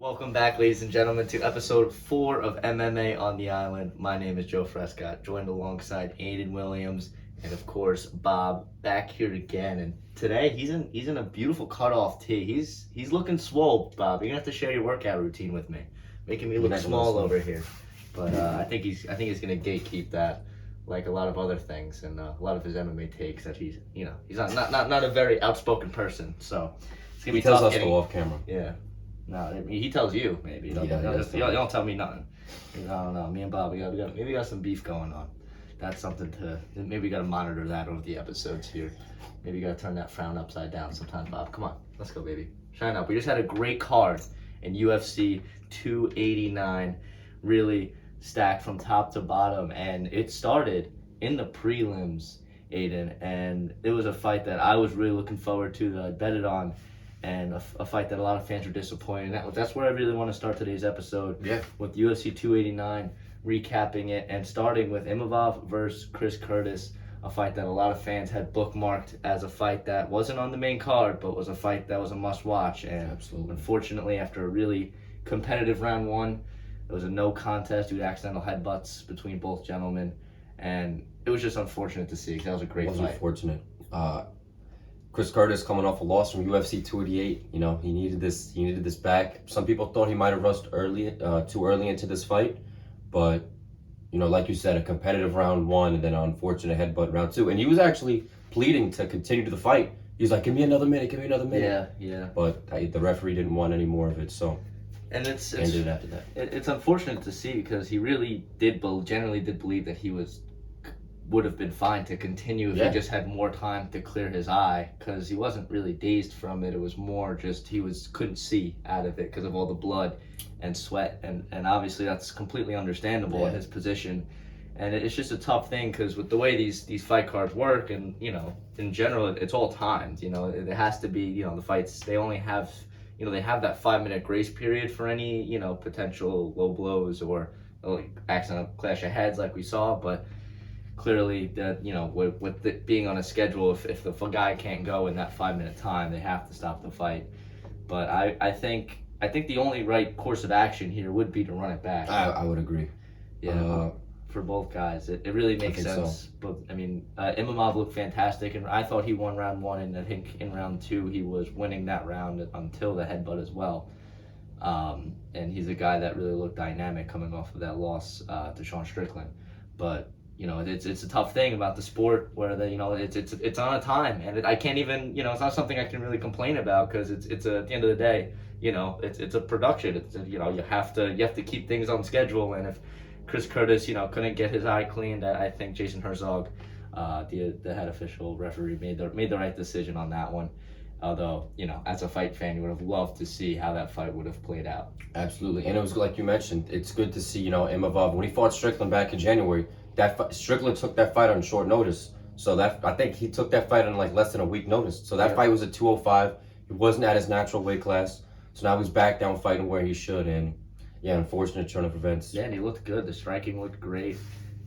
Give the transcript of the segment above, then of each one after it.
Welcome back, ladies and gentlemen, to episode 4 of MMA on the Island. My name is Joe Frescott, joined alongside Aiden Williams and, of course, Bob, back here again. And today, he's in a beautiful cutoff tee. He's looking swole, Bob. You're gonna have to share your workout routine with me, making me look small over here. But I think he's gonna gatekeep that, like a lot of other things and a lot of his MMA takes. That he's not a very outspoken person. So it's gonna be tells tough us to go off camera. Yeah. No, I mean, he tells you maybe. You don't tell me nothing. I don't know. Me and Bob, we got some beef going on. That's something to maybe we got to monitor that over the episodes here. Maybe you got to turn that frown upside down sometime, Bob. Come on, let's go, baby. Shine up. We just had a great card in UFC 289, really stacked from top to bottom, and it started in the prelims, Aiden, and it was a fight that I was really looking forward to, that I betted on. And a fight that a lot of fans were disappointed in. That's where I really want to start today's episode. Yeah. With UFC 289, recapping it, and starting with Imavov versus Chris Curtis, a fight that a lot of fans had bookmarked as a fight that wasn't on the main card, but was a fight that was a must-watch. And Absolutely. Unfortunately, after a really competitive round one, it was a no contest due to accidental headbutts between both gentlemen. And it was just unfortunate to see, because that was a great fight. It was unfortunate. Chris Curtis coming off a loss from UFC 288. You know, he needed this back. Some people thought he might have rushed too early into this fight, but you know, like you said, a competitive round one and then an unfortunate headbutt round two. And he was actually pleading to continue the fight. He was like, "Give me another minute, give me another minute." Yeah. But the referee didn't want any more of it, so and it's ended it after that. It's unfortunate to see, because he really generally did believe that he would have been fine to continue if he just had more time to clear his eye, because he wasn't really dazed from it. It was more just he couldn't see out of it because of all the blood and sweat, and obviously that's completely understandable in his position. And it's just a tough thing, because with the way these fight cards work, and you know, in general, it's all timed. You know, it has to be, you know, the fights, they only have, you know, they have that 5-minute grace period for any, you know, potential low blows or accidental clash of heads like we saw. But clearly, that, you know, with it being on a schedule, if the guy can't go in that 5-minute time, they have to stop the fight. But I think the only right course of action here would be to run it back. I would agree. Yeah, for both guys, it really makes sense. So. But I mean, Imavov looked fantastic, and I thought he won round one, and I think in round two he was winning that round until the headbutt as well. And he's a guy that really looked dynamic coming off of that loss to Sean Strickland. But you know, it's a tough thing about the sport, where you know, it's on a time, and I can't even, you know, it's not something I can really complain about, because it's at the end of the day, you know, it's a production. You know, you have to keep things on schedule. And if Chris Curtis, you know, couldn't get his eye cleaned, I think Jason Herzog, the head official referee, made the right decision on that one. Although, you know, as a fight fan, you would have loved to see how that fight would have played out. Absolutely, and it was like you mentioned. It's good to see, you know, Imavov when he fought Strickland back in January. Strickland took that fight on short notice, so I think he took that fight on like less than a week notice. So that fight was at 205. He wasn't at his natural weight class, so now he's back down fighting where he should. And yeah, unfortunate turn of events. Yeah, and he looked good. The striking looked great,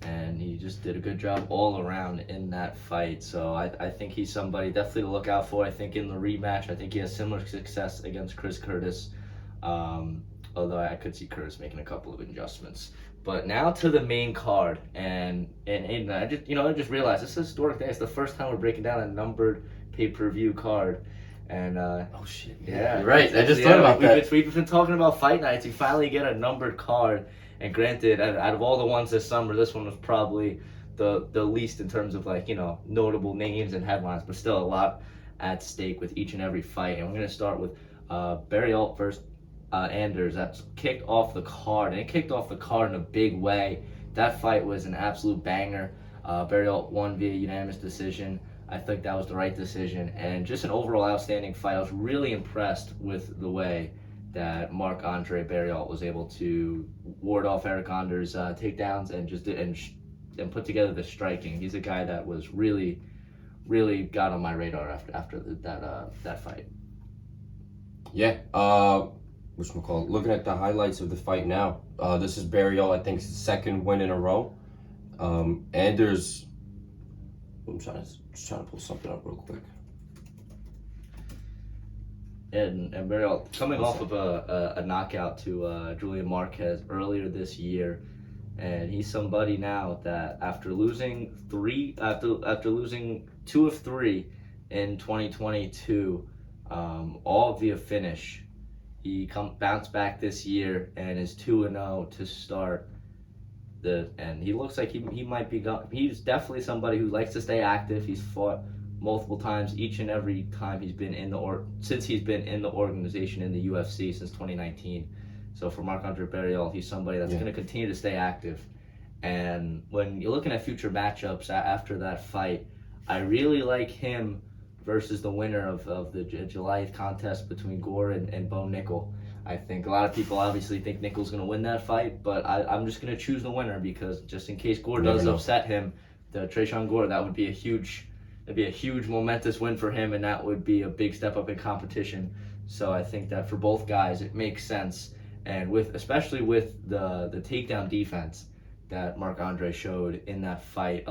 and he just did a good job all around in that fight. So I think he's somebody definitely to look out for. I think in the rematch, I think he has similar success against Chris Curtis. Although I could see Curtis making a couple of adjustments. But now to the main card, and I just realized this is a historic day. It's the first time we're breaking down a numbered pay-per-view card, and oh shit, yeah, you're right. I just thought about that. We've been talking about fight nights. We finally get a numbered card, and granted, out of all the ones this summer, this one was probably the least in terms of, like, you know, notable names and headlines, but still a lot at stake with each and every fight. And we're gonna start with Barry Alt versus Anders. That's kicked off the card, and it kicked off the card in a big way. That fight was an absolute banger. Barry Alt won via unanimous decision. I think that was the right decision, and just an overall outstanding fight. I was really impressed with the way that Marc-Andre Barry Alt was able to ward off Eric Anders' takedowns and put together the striking. He's a guy that was really got on my radar after that fight. Yeah. Looking at the highlights of the fight now, this is Barry Alt, I think, second win in a row. Anders, I'm trying to pull something up real quick. And Burial coming off of a knockout to Julian Marquez earlier this year, and he's somebody now that after losing two of three in 2022, all via finish, he bounced back this year and is 2-0 to start. And he looks like he might be he's definitely somebody who likes to stay active. He's fought multiple times each and every time he's been since he's been in the organization in the UFC since 2019. So for Marc-Andre Barriault, he's somebody that's going to continue to stay active. And when you're looking at future matchups after that fight, I really like him versus the winner of the July contest between Gore and Bo Nickel. I think a lot of people obviously think Nickel's going to win that fight, but I'm just going to choose the winner because just in case Gore does upset him, the Tresean Gore, that would be a huge momentous win for him, and that would be a big step up in competition. So I think that for both guys, it makes sense, and especially with the takedown defense that Marc-Andre showed in that fight,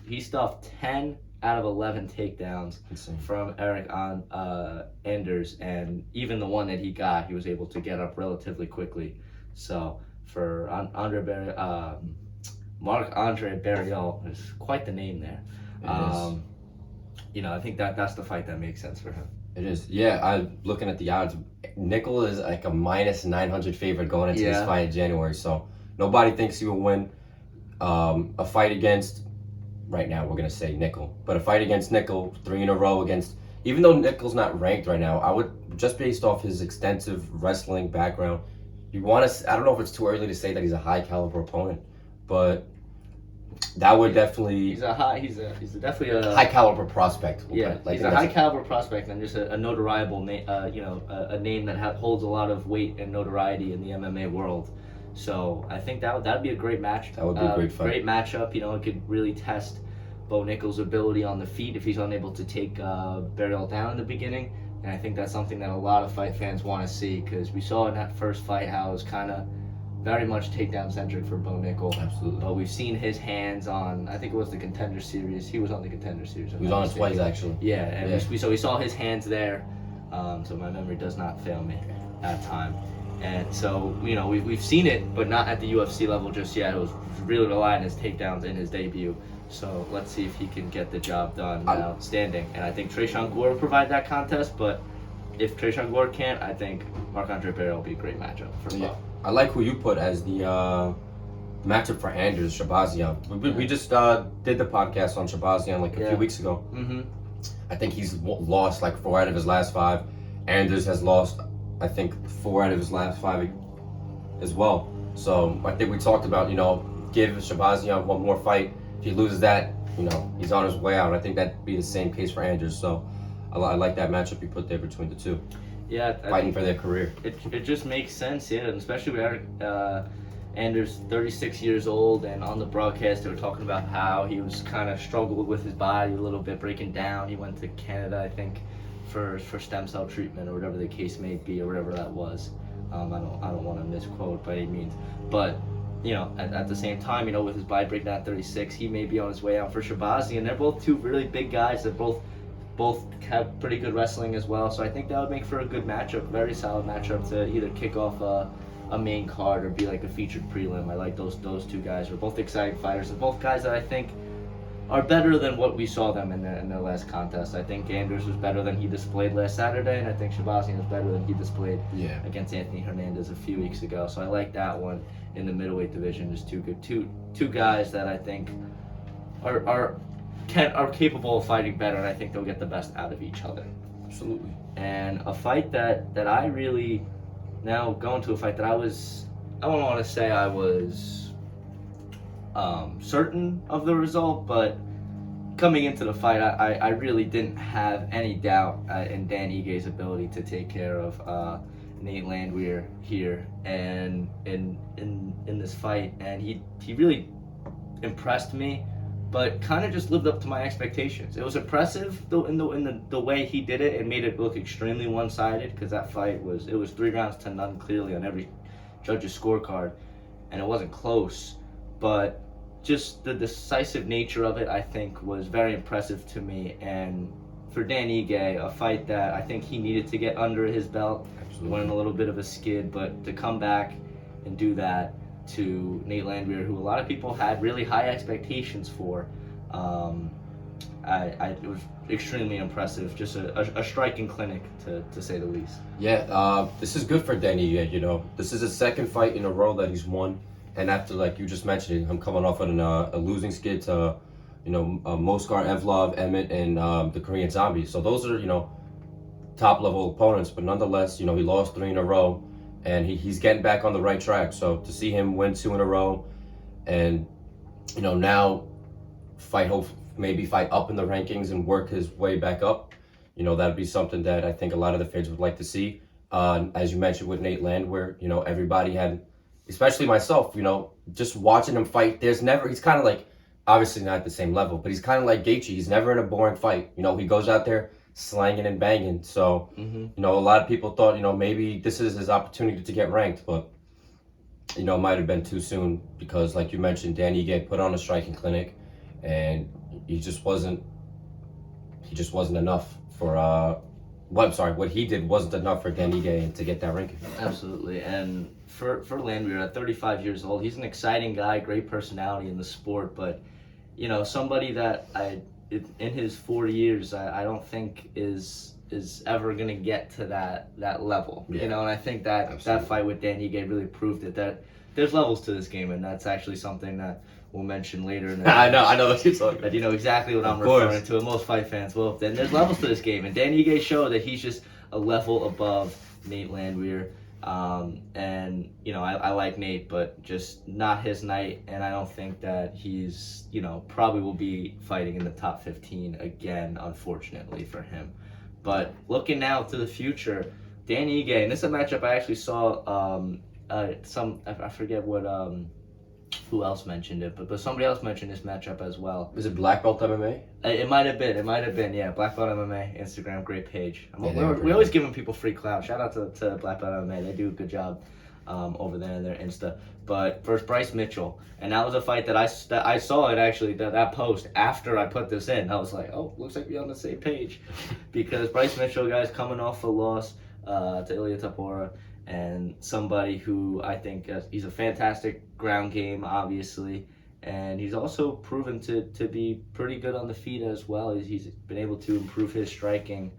he stuffed 10 out of 11 takedowns from Eric Anders, and even the one that he got, he was able to get up relatively quickly. So for Marc-Andre Barriault, is quite the name there. I think that's the fight that makes sense for him. It is. Yeah, I'm looking at the odds. Nickel is like a minus 900 favorite going into this fight in January, so nobody thinks he will win. A fight against, right now we're going to say Nickel, but a fight against Nickel, 3 in a row against, even though Nickel's not ranked right now, I would, just based off his extensive wrestling background, I don't know if it's too early to say that he's a high caliber opponent, but that would definitely... He's definitely a high caliber prospect. He's a high caliber prospect and just a notoriable name, a name that holds a lot of weight and notoriety in the MMA world. So I think that'd be a great match. That would be a great fight. Great matchup. It could really test Bo Nickel's ability on the feet if he's unable to take Barriault down in the beginning. And I think that's something that a lot of fight fans want to see because we saw in that first fight how it was kind of very much takedown centric for Bo Nickel. Absolutely. But we've seen his hands on, I think it was the Contender Series. He was on the Contender Series. He was on it twice actually. Yeah, and we saw his hands there. So my memory does not fail me at that time. And so, we've seen it, but not at the UFC level just yet. It was really relying on his takedowns in his debut. So let's see if he can get the job done outstanding. And I think Tresean Gore will provide that contest, but if Tresean Gore can't, I think Marc-Andre Barriault will be a great matchup for him. I like who you put as the matchup for Anders, Shabazian. We just did the podcast on Shabazian like a few weeks ago. Mm-hmm. I think he's lost like 4 out of his last 5. Anders has lost, I think, 4 out of his last 5 as well. So I think we talked about, give Shabazian one more fight. If he loses that, he's on his way out. I think that'd be the same case for Anders. So I like that matchup you put there between the two. Yeah, fighting for their career. It just makes sense, and especially with Eric Anders, 36 years old, and on the broadcast they were talking about how he was kind of struggled with his body a little bit, breaking down. He went to Canada, I think, for stem cell treatment or whatever the case may be, or whatever that was. I don't want to misquote by any means, but at the same time, with his body breaking down at 36, he may be on his way out for Shabazi, and they're both two really big guys that both have pretty good wrestling as well. So I think that would make for a good matchup, very solid matchup to either kick off a main card or be like a featured prelim. I like those two guys. They're both exciting fighters, and both guys that I think are better than what we saw them in their last contest. I think Anders was better than he displayed last Saturday, and I think Shabazian was better than he displayed against Anthony Hernandez a few weeks ago. So I like that one in the middleweight division. Just two guys that I think are capable of fighting better, and I think they'll get the best out of each other. Absolutely. And a fight that I really, now going to a fight that I don't want to say I was certain of the result, but coming into the fight, I really didn't have any doubt in Dan Ige's ability to take care of Nate Landwehr here and in this fight, and he really impressed me, but kind of just lived up to my expectations. It was impressive though in the way he did it and made it look extremely one-sided, because that fight was 3 rounds to none clearly on every judge's scorecard, and it wasn't close, but just the decisive nature of it, I think, was very impressive to me, and for Dan Ige, a fight that I think he needed to get under his belt. Absolutely. Went on a little bit of a skid, but to come back and do that to Nate Landwehr, who a lot of people had really high expectations for, it was extremely impressive. Just a striking clinic, to say the least. Yeah, this is good for Danny. You know, this is his second fight in a row that he's won, and after, like you just mentioned, him coming off on a losing skid to, Moskar, Evlov, Emmett, and the Korean Zombie. So those are top level opponents, but nonetheless, he lost 3 in a row, and he's getting back on the right track. So to see him win 2 in a row, and now maybe fight up in the rankings and work his way back up. That'd be something that I think a lot of the fans would like to see. As you mentioned with Nate Landwehr, everybody had, especially myself, just watching him fight. He's kind of like, obviously not at the same level, but he's kind of like Gaethje. He's never in a boring fight. He goes out there slanging and banging. So, a lot of people thought, maybe this is his opportunity to get ranked, but, it might have been too soon because, like you mentioned, Dan Ige put on a striking clinic, and he just wasn't enough for what he did wasn't enough for Dan Ige to get that ranking. Absolutely. And for Landwehr at 35 years old, he's an exciting guy, great personality in the sport, but somebody that in his 40 years I don't think is ever going to get to that level. Yeah. And I think that fight with Dan Ige really proved it, that there's levels to this game, and that's actually something that we'll mention later in the I know what you're talking about. That you know exactly what I'm referring to, and most fight fans will. Then there's levels to this game, and Dan Ige showed that he's just a level above Nate Landwehr. And I like Nate, but just not his night, and I don't think that he's probably will be fighting in the top 15 again, unfortunately for him. But looking now to the future, Dan Ige, and this is a matchup I actually saw. I forget what who else mentioned it, but somebody else mentioned this matchup as well. Is it Black Belt MMA? It might have been, yeah. Black Belt MMA, Instagram, great page. Yeah, we're always giving people free clout. Shout out to Black Belt MMA, they do a good job over there in their Insta. But first, Bryce Mitchell, and that was a fight that I saw it actually, that post after I put this in. I was like, oh, looks like we're on the same page, because Bryce Mitchell, guys, coming off a loss to Ilia Topuria, and somebody who I think he's a fantastic ground game, obviously, and he's also proven to be pretty good on the feet as well. He's been able to improve his striking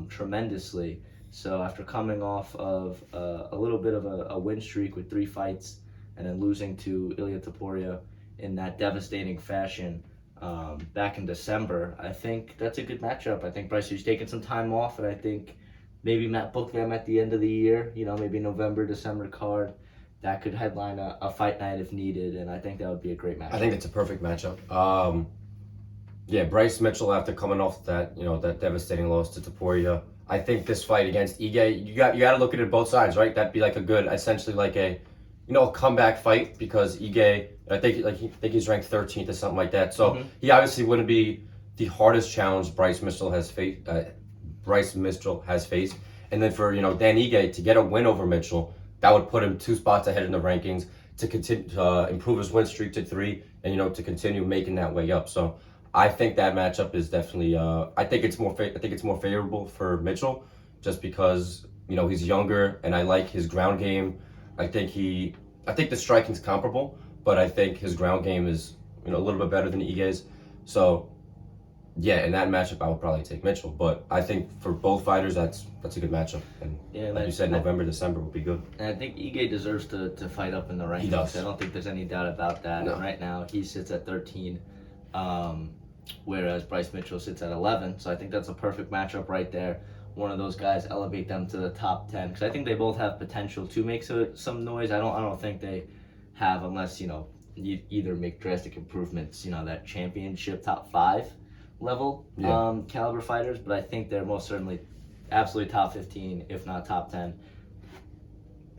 tremendously. So after coming off of a little bit of a win streak with 3 fights, and then losing to Ilia Topuria in that devastating fashion back in December, I think that's a good matchup. I think Bryce is taking some time off, and I think maybe book them at the end of the year, maybe November, December card. That could headline a fight night if needed, and I think that would be a great matchup. I think it's a perfect matchup. Bryce Mitchell, after coming off that devastating loss to Topuria, I think this fight against Ige, you got to look at it both sides, right? That'd be like a good, essentially like a comeback fight, because Ige, I think he's ranked 13th or something like that. So he obviously wouldn't be the hardest challenge Bryce Mitchell has faced. And then for Dan Ige to get a win over Mitchell, that would put him 2 spots ahead in the rankings, to continue to improve his win streak to 3, and to continue making that way up. So I think that matchup is definitely I think it's more favorable for Mitchell, just because he's younger, and I like his ground game. I think the striking's comparable, but I think his ground game is a little bit better than Ige's. So yeah, in that matchup, I would probably take Mitchell. But I think for both fighters, that's a good matchup. And like you said, November, December will be good. And I think Ige deserves to fight up in the rankings. He does. I don't think there's any doubt about that. No. And right now, he sits at 13, whereas Bryce Mitchell sits at 11. So I think that's a perfect matchup right there. One of those guys, elevate them to the top 10, because I think they both have potential to make some noise. I don't think they have, unless you either make drastic improvements. That championship top 5 level caliber fighters, but I think they're most certainly absolutely top 15, if not top 10.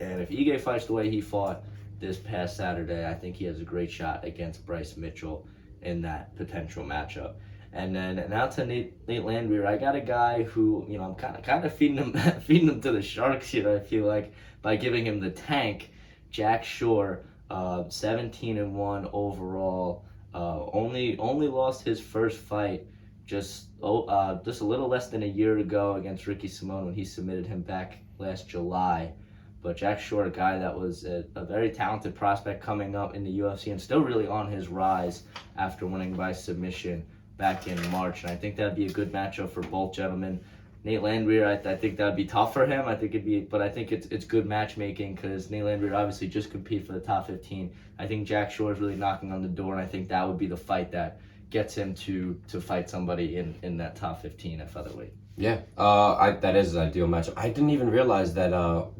And if Ige fights the way he fought this past Saturday, I think he has a great shot against Bryce Mitchell in that potential matchup. And then now to Nate Landwehr, I got a guy who I'm kind of feeding him to the sharks here. I feel like, by giving him the tank, Jack Shore, 17-1 overall. Only lost his first fight just a little less than a year ago against Ricky Simone when he submitted him back last July. But Jack Shore, a guy that was a very talented prospect coming up in the UFC and still really on his rise after winning by submission back in March. And I think that'd be a good matchup for both gentlemen. Nate Landwehr, I think that'd be tough for him. I think it's good matchmaking because Nate Landwehr obviously just competed for the top 15. I think Jack Shore is really knocking on the door, and I think that would be the fight that gets him to fight somebody in that top 15 at featherweight. Yeah, that is an ideal matchup. I didn't even realize that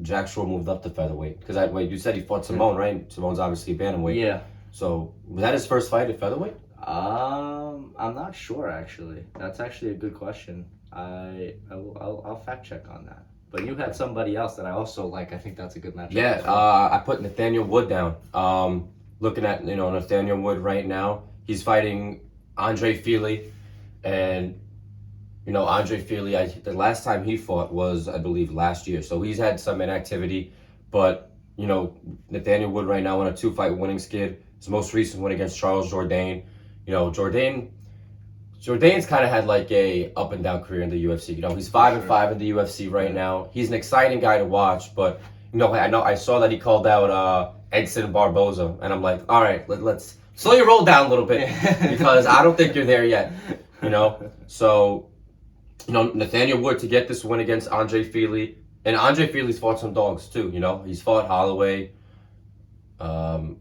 Jack Shore moved up to featherweight because you said he fought Simone, right? Simone's obviously a bantamweight. Yeah. So was that his first fight at featherweight? I'm not sure actually. That's actually a good question. I'll fact check on that. But you had somebody else that I also like. I think that's a good matchup. Yeah, I put Nathaniel Wood down. Looking at Nathaniel Wood right now, he's fighting Andre Fili, and Andre Fili. The last time he fought was, I believe, last year. So he's had some inactivity, but Nathaniel Wood right now on a 2-fight winning skid. His most recent win against Charles Jourdain. Jourdain's kind of had like a up and down career in the UFC. He's 5-5 in the UFC right now. He's an exciting guy to watch, but I saw that he called out Edson Barboza, and I'm like, all right, let's slow your roll down a little bit because I don't think you're there yet. So Nathaniel Wood to get this win against Andre Fili, and Andre Fili's fought some dogs too. He's fought Holloway. The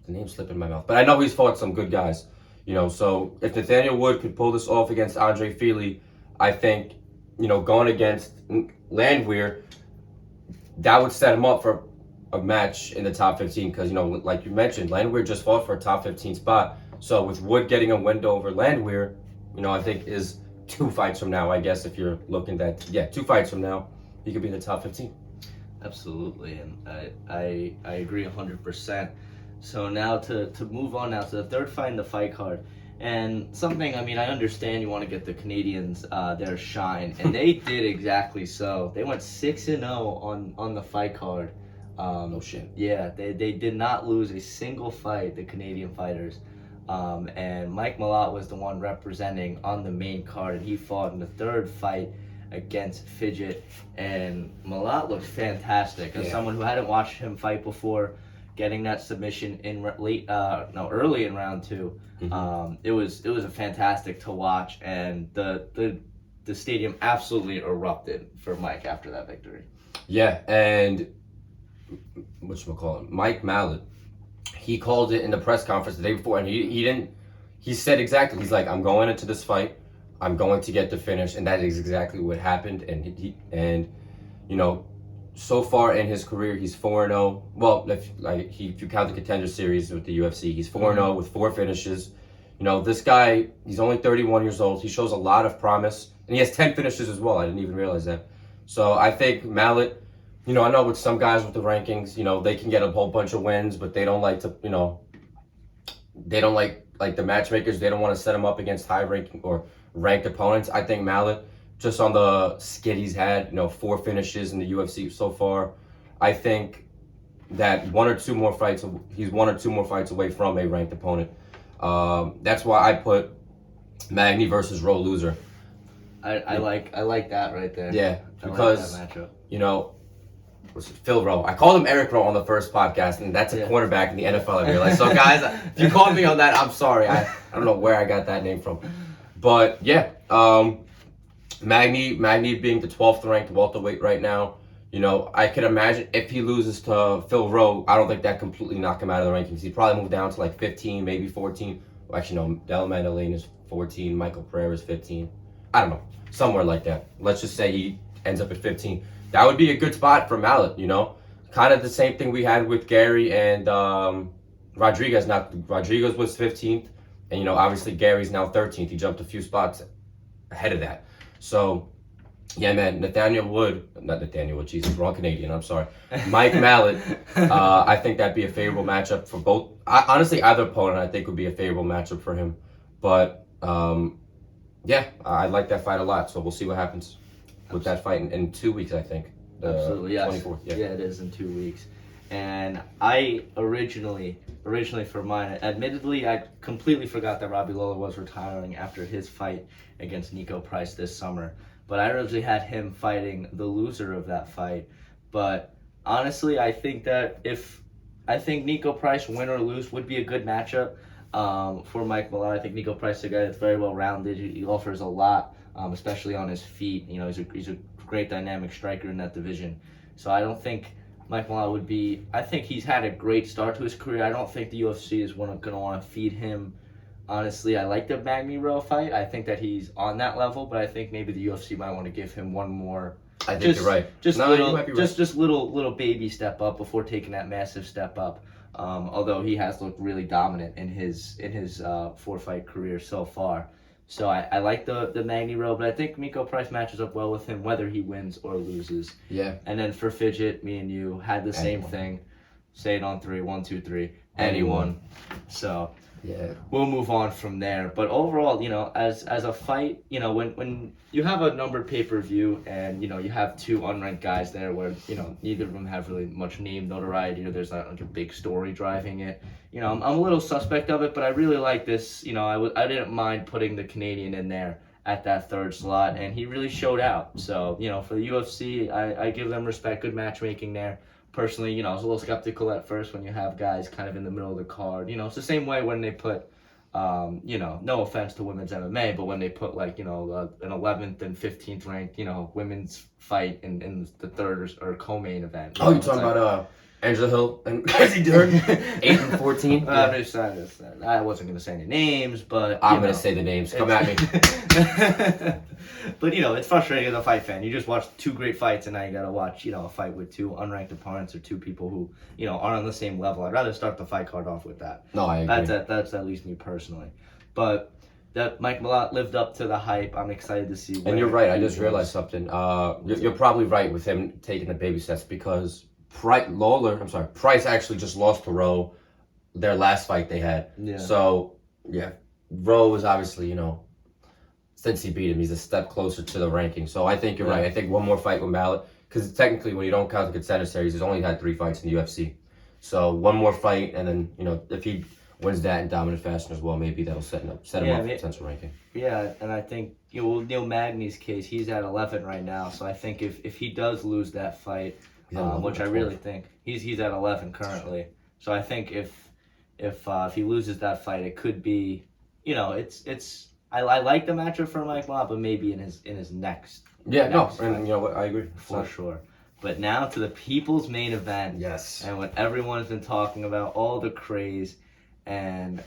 name's slipping in my mouth, but I know he's fought some good guys. So if Nathaniel Wood could pull this off against Andre Fili, I think, going against Landwehr, that would set him up for a match in the top 15 because, like you mentioned, Landwehr just fought for a top 15 spot. So with Wood getting a window over Landwehr, I think is 2 fights from now, I guess, if you're looking at 2 fights from now, he could be in the top 15. Absolutely, and I agree 100%. So now to move on now to the third fight in the fight card. And something, I understand you want to get the Canadians their shine, and they did exactly so. They went 6-0 on the fight card. No shit. Yeah, they did not lose a single fight, the Canadian fighters. And Mike Malott was the one representing on the main card, and he fought in the third fight against Fidget. And Malott looked fantastic. As someone who hadn't watched him fight before, getting that submission in early in round 2, it was a fantastic to watch, and the stadium absolutely erupted for Mike after that victory. Yeah, and Mike Malott, he called it in the press conference the day before, and he said exactly, he's like, I'm going into this fight, I'm going to get the finish, and that is exactly what happened. And so far in his career, he's 4-0. Well, if you count the Contender Series with the UFC, he's 4-0 with 4 finishes. This guy, he's only 31 years old. He shows a lot of promise, and he has 10 finishes as well. I didn't even realize that. So I think Malott, I know with some guys with the rankings, they can get a whole bunch of wins, but they don't like to, they don't like the matchmakers. They don't want to set him up against high-ranking or ranked opponents. I think Malott, just on the skid he's had, 4 finishes in the UFC so far, I think that he's 1 or 2 more fights away from a ranked opponent. That's why I put Magny versus Roe loser. I like that right there. Yeah, because I like that matchup. Phil Rowe. I called him Eric Rowe on the first podcast, and that's a cornerback in the NFL. I realized. So guys, if you called me on that, I'm sorry. I don't know where I got that name from, but yeah. Magny being the 12th ranked welterweight right now, I could imagine if he loses to Phil Rowe, I don't think that completely knocked him out of the rankings. He'd probably move down to like 15, maybe 14. Well, actually, no, Del Mandalane is 14, Michael Pereira is 15. I don't know, somewhere like that. Let's just say he ends up at 15. That would be a good spot for Malott, Kind of the same thing we had with Gary and Rodriguez. Now, Rodriguez was 15th, and, obviously Gary's now 13th. He jumped a few spots ahead of that. So, yeah, man, Jesus, wrong Canadian, I'm sorry. Mike Malott, I think that'd be a favorable matchup for both. Honestly, either opponent I think would be a favorable matchup for him. But, yeah, I like that fight a lot, so we'll see what happens with that fight in 2 weeks, I think. Absolutely, yes. 24th, yeah, it is in 2 weeks. And I originally for mine, admittedly, I completely forgot that Robbie Lawler was retiring after his fight against Nico Price this summer. But I originally had him fighting the loser of that fight. But honestly, I think Nico Price, win or lose, would be a good matchup for Mike Malott. I think Nico Price is a guy that's very well rounded. He offers a lot, especially on his feet. You know, he's a great dynamic striker in that division. So I don't think Mike Malott would be. I think he's had a great start to his career. I don't think the UFC is going to want to feed him. Honestly, I like the Magny Rowe fight. I think that he's on that level, but I think maybe the UFC might want to give him one more. I think you're right. Just No, little, you might be right. just little baby step up before taking that massive step up. Although he has looked really dominant in his 4-fight career so far. So I like the Magny Rowe, but I think Nico Price matches up well with him whether he wins or loses. Yeah. And then for Fidget, me and you had the same thing. Say it on 3. 1, 2, 3. Anyone. So Yeah. we'll move on from there. But overall, you know, as a fight, you know, when you have a numbered pay-per-view and, you know, you have two unranked guys there where, you know, neither of them have really much name notoriety or there's not like a big story driving it. You know, I'm a little suspect of it, but I really like this. You know, I didn't mind putting the Canadian in there at that third slot, and he really showed out. So, you know, for the UFC, I give them respect. Good matchmaking there. Personally, you know, I was a little skeptical at first when you have guys kind of in the middle of the card. You know, it's the same way when they put, you know, no offense to women's MMA, but when they put like, you know, an 11th and 15th ranked, you know, women's fight in the third or co-main event. Oh, you're talking about Angela Hill and Casey Dern, 8 and 14. I wasn't going to say any names, but I'm going to say the names. Come at me. But, you know, it's frustrating as a fight fan. You just watched two great fights, and now you got to watch, you know, a fight with two unranked opponents or two people who, you know, aren't on the same level. I'd rather start the fight card off with that. No, I agree. That's at least me personally. But that Mike Malott lived up to the hype. I'm excited to see. And you're right. I just realized something. You're probably right with him taking the baby steps because Price actually just lost to Rowe their last fight they had. Yeah. So, yeah, Rowe was obviously, you know, since he beat him, he's a step closer to the ranking. So I think you're right. I think one more fight with Malott, because technically when you don't count the contender series, he's only had 3 fights in the UFC. So one more fight, and then, you know, if he wins that in dominant fashion as well, maybe that'll set him up for potential ranking. Yeah, and I think, you know, Neil Magny's case, he's at 11 right now. So I think if he does lose that fight, which I really think he's at 11 currently. So I think if he loses that fight, it could be, you know, I like the matchup for Mike Malott, but maybe in his next. Yeah, next and you know what, I agree for sure. But now to the people's main event. Yes. And what everyone's been talking about, all the craze, and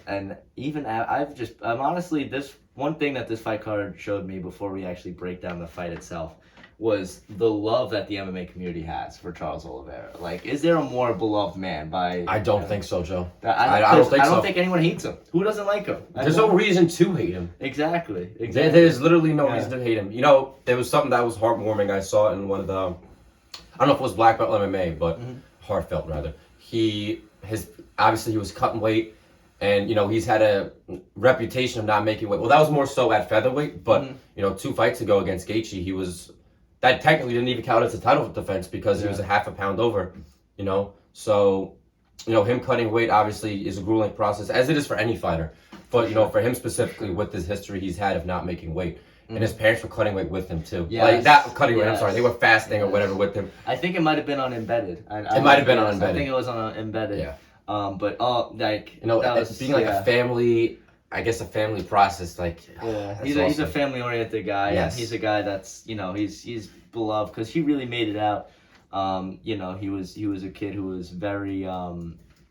even I'm honestly, this one thing that this fight card showed me before we actually break down the fight itself was the love that the MMA community has for Charles Oliveira. Like, is there a more beloved man by... I don't think so, Joe. I don't think anyone hates him. Who doesn't like him? There's no reason to hate him. Exactly. There's literally no reason to hate him. You know, there was something that was heartwarming. I saw it in one of the... I don't know if it was Black Belt MMA, but heartfelt, rather. Obviously, he was cutting weight, and, you know, he's had a reputation of not making weight. Well, that was more so at featherweight, but, you know, 2 fights ago against Gaethje, he was... That technically didn't even count as a title defense because he was a half a pound over, you know. So, you know, him cutting weight obviously is a grueling process, as it is for any fighter. But, you know, for him specifically, with this history he's had of not making weight. And his parents were cutting weight with him, too. Yes. Like, that cutting weight, I'm sorry, they were fasting or whatever with him. I think it might have been on Embedded. It might have been on Embedded. I think it was on Embedded. Yeah. But, like... You know, being like a family... I guess a family process, like he's a family-oriented guy. Yes. And he's a guy that's, you know, he's beloved because he really made it out. You know, he was a kid who was very, you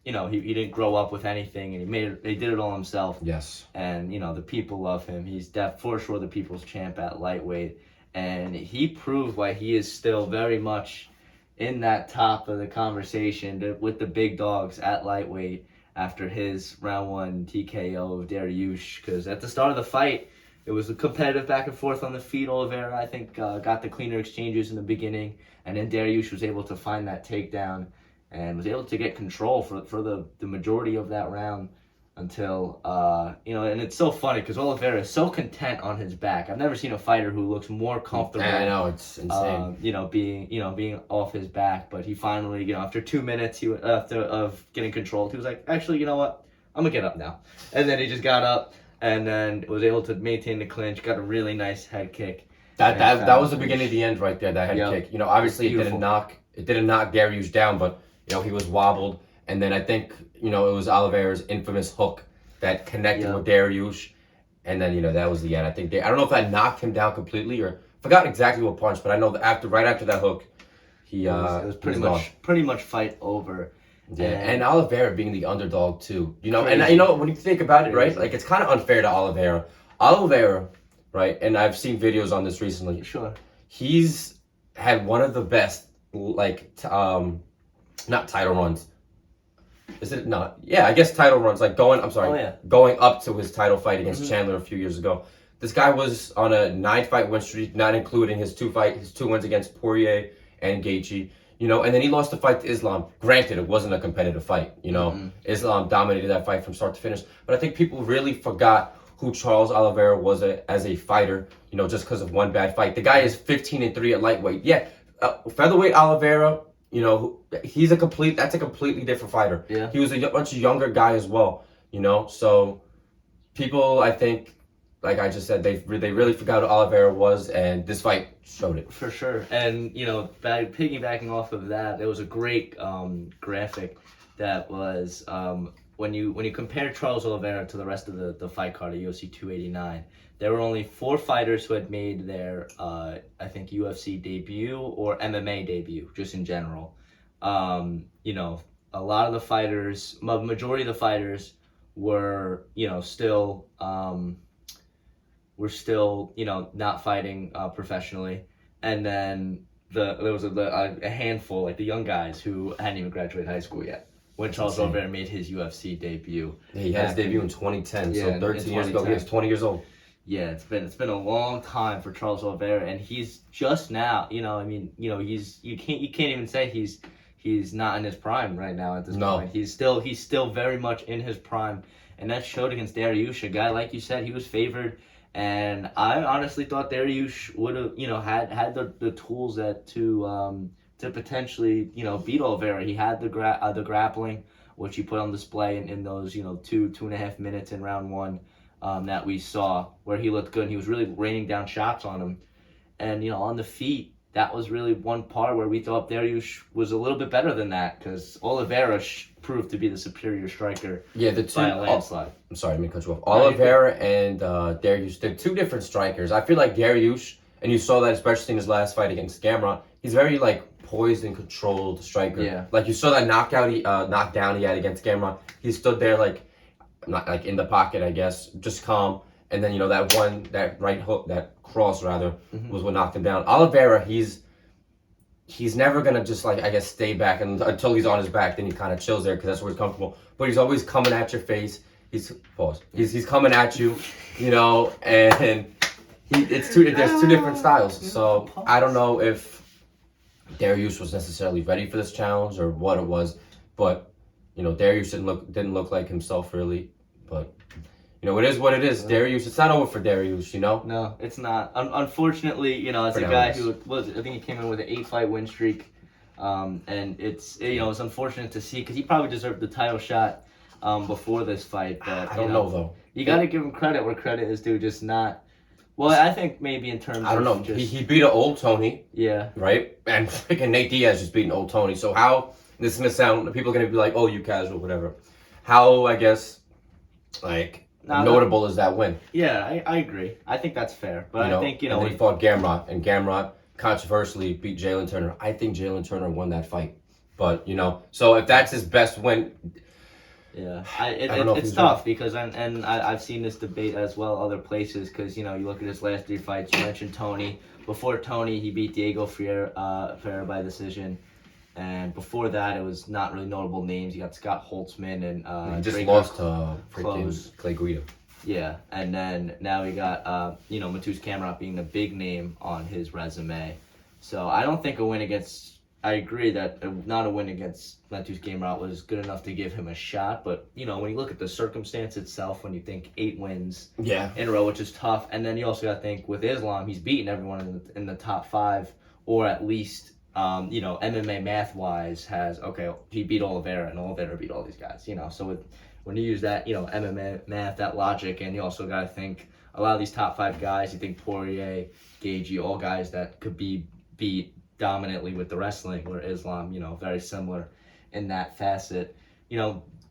know, he didn't grow up with anything, and he did it all himself. Yes. And you know, the people love him. He's for sure the people's champ at lightweight, and he proved why he is still very much in that top of the conversation with the big dogs at lightweight. After his round 1 TKO of Dariush, because at the start of the fight, it was a competitive back and forth on the feet. Oliveira, I think, got the cleaner exchanges in the beginning, and then Dariush was able to find that takedown and was able to get control for the majority of that round. until and it's so funny because Oliveira is so content on his back. I've never seen a fighter who looks more comfortable. I know, it's insane. Being off his back, but he finally, after 2 minutes, of getting controlled, he was like, actually, you know what, I'm gonna get up now, and then he just got up and then was able to maintain the clinch, got a really nice head kick. That was the beginning of the end right there. That head kick. Obviously it didn't knock Dariush down, but he was wobbled. And then I think, it was Oliveira's infamous hook that connected with Dariush. And then, that was the end. I think I don't know if that knocked him down completely or forgot exactly what punch, but I know that right after that hook, it was pretty much fight over. Yeah, and Oliveira being the underdog too. And when you think about it, right? Like it's kind of unfair to Oliveira. Oliveira, right? And I've seen videos on this recently. Sure. He's had one of the best not title runs. Is it not? Yeah, I guess title runs. Like going up to his title fight against Chandler a few years ago. This guy was on a 9-fight win streak, not including his two wins against Poirier and Gaethje. And then he lost the fight to Islam. Granted, it wasn't a competitive fight. Islam dominated that fight from start to finish. But I think people really forgot who Charles Oliveira was as a fighter. Just because of one bad fight. The guy is 15-3 at lightweight. Yeah, featherweight Oliveira. That's a completely different fighter. Yeah. He was a much younger guy as well. So people, I think, like I just said, they really forgot who Oliveira was, and this fight showed it. For sure. And, piggybacking off of that, there was a great graphic that was when you compare Charles Oliveira to the rest of the fight card at UFC 289, there were only 4 fighters who had made their, I think, UFC debut or MMA debut, just in general. A lot of the fighters, majority of the fighters were, still not fighting professionally. And then there was a handful, like the young guys who hadn't even graduated high school yet when Charles Oliveira made his UFC debut. Yeah, he had his debut in 2010, so 13 years ago. He was 20 years old. Yeah, it's been a long time for Charles Oliveira, and he's just now, you can't even say he's not in his prime right now at this point. He's still very much in his prime, and that showed against Dariush, a guy like you said, he was favored, and I honestly thought Dariush would have, had the tools to potentially, beat Oliveira. He had the grappling, which he put on display in those, 2.5 minutes in round 1. That we saw where he looked good and he was really raining down shots on him. And, on the feet, that was really one part where we thought Dariush was a little bit better than that because Oliveira proved to be the superior striker by a landslide. I'm sorry, let me cut you off. Oliveira and Dariush, they're two different strikers. I feel like Dariush, and you saw that especially in his last fight against Gamrot, he's very, poised and controlled striker. Yeah. Like, you saw that knockdown he had against Gamrot. He stood there, not in the pocket, I guess, just calm. And then, that right hook, that cross rather, was what knocked him down. Oliveira, he's never going to just, stay back until he's on his back. Then he kind of chills there because that's where he's comfortable. But he's always coming at your face. He's coming at you, and there's two different styles. So I don't know if Dariush was necessarily ready for this challenge or what it was. But, Dariush didn't look like himself really. But, it is what it is. Dariush, it's not over for Dariush, No, it's not. Unfortunately, it's a guy who I think he came in with an 8-fight win streak. And it's unfortunate to see because he probably deserved the title shot before this fight. But, I don't know, though. You got to give him credit where credit is due, just not... Well, I think maybe in terms of... I don't know. He beat an old Tony. Yeah. Right? And freaking Nate Diaz just beat an old Tony. So how... This is going to sound... People are going to be like, oh, you casual, whatever. How, I guess... notable is that win. Yeah, I agree. I think that's fair. But I think, and then he fought Gamrot, and Gamrot controversially beat Jalen Turner. I think Jalen Turner won that fight. But, so if that's his best win... Yeah, it's tough because I've seen this debate as well other places because, you look at his last 3 fights. You mentioned Tony. Before Tony, he beat Diego Ferreira by decision. And before that, it was not really notable names. You got Scott Holtzman and he just lost to freaking Clay Guida. Yeah, and then now we got Mateusz Gamrot being the big name on his resume. So I don't think a win against I agree that not a win against Matthews Game Route was good enough to give him a shot. But, when you look at the circumstance itself, when you think 8 wins Yeah. in a row, which is tough, and then you also got to think with Islam, he's beaten everyone in the top 5, or at least, MMA math-wise he beat Oliveira, and Oliveira beat all these guys, So when you use that, MMA math, that logic, and you also got to think a lot of these top 5 guys, you think Poirier, Gaethje, all guys that could be beat dominantly with the wrestling, where Islam, very similar in that facet.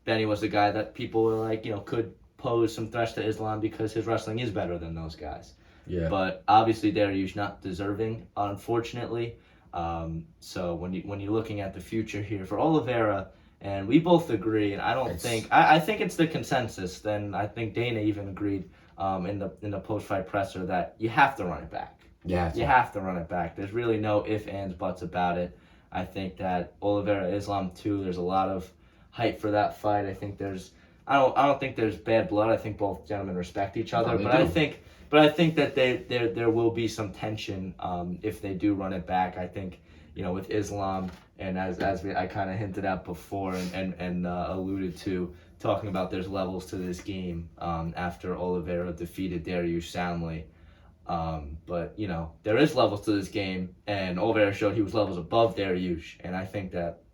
Benny was the guy that people were like, could pose some threats to Islam because his wrestling is better than those guys. Yeah. But obviously Dariush not deserving, unfortunately. So when you're looking at the future here for Oliveira, and we both agree, and I think it's the consensus. Then I think Dana even agreed in the post-fight presser that you have to run it back. Yeah. You have to run it back. There's really no ifs, ands, buts about it. I think that Oliveira Islam too. There's a lot of hype for that fight. I think I don't think there's bad blood. I think both gentlemen respect each other. No, but I think that there will be some tension if they do run it back. I think with Islam, and as I kind of hinted at before and alluded to, talking about there's levels to this game after Oliveira defeated Dariush soundly. But there is levels to this game, and Oliveira showed he was levels above Dariush, and I think that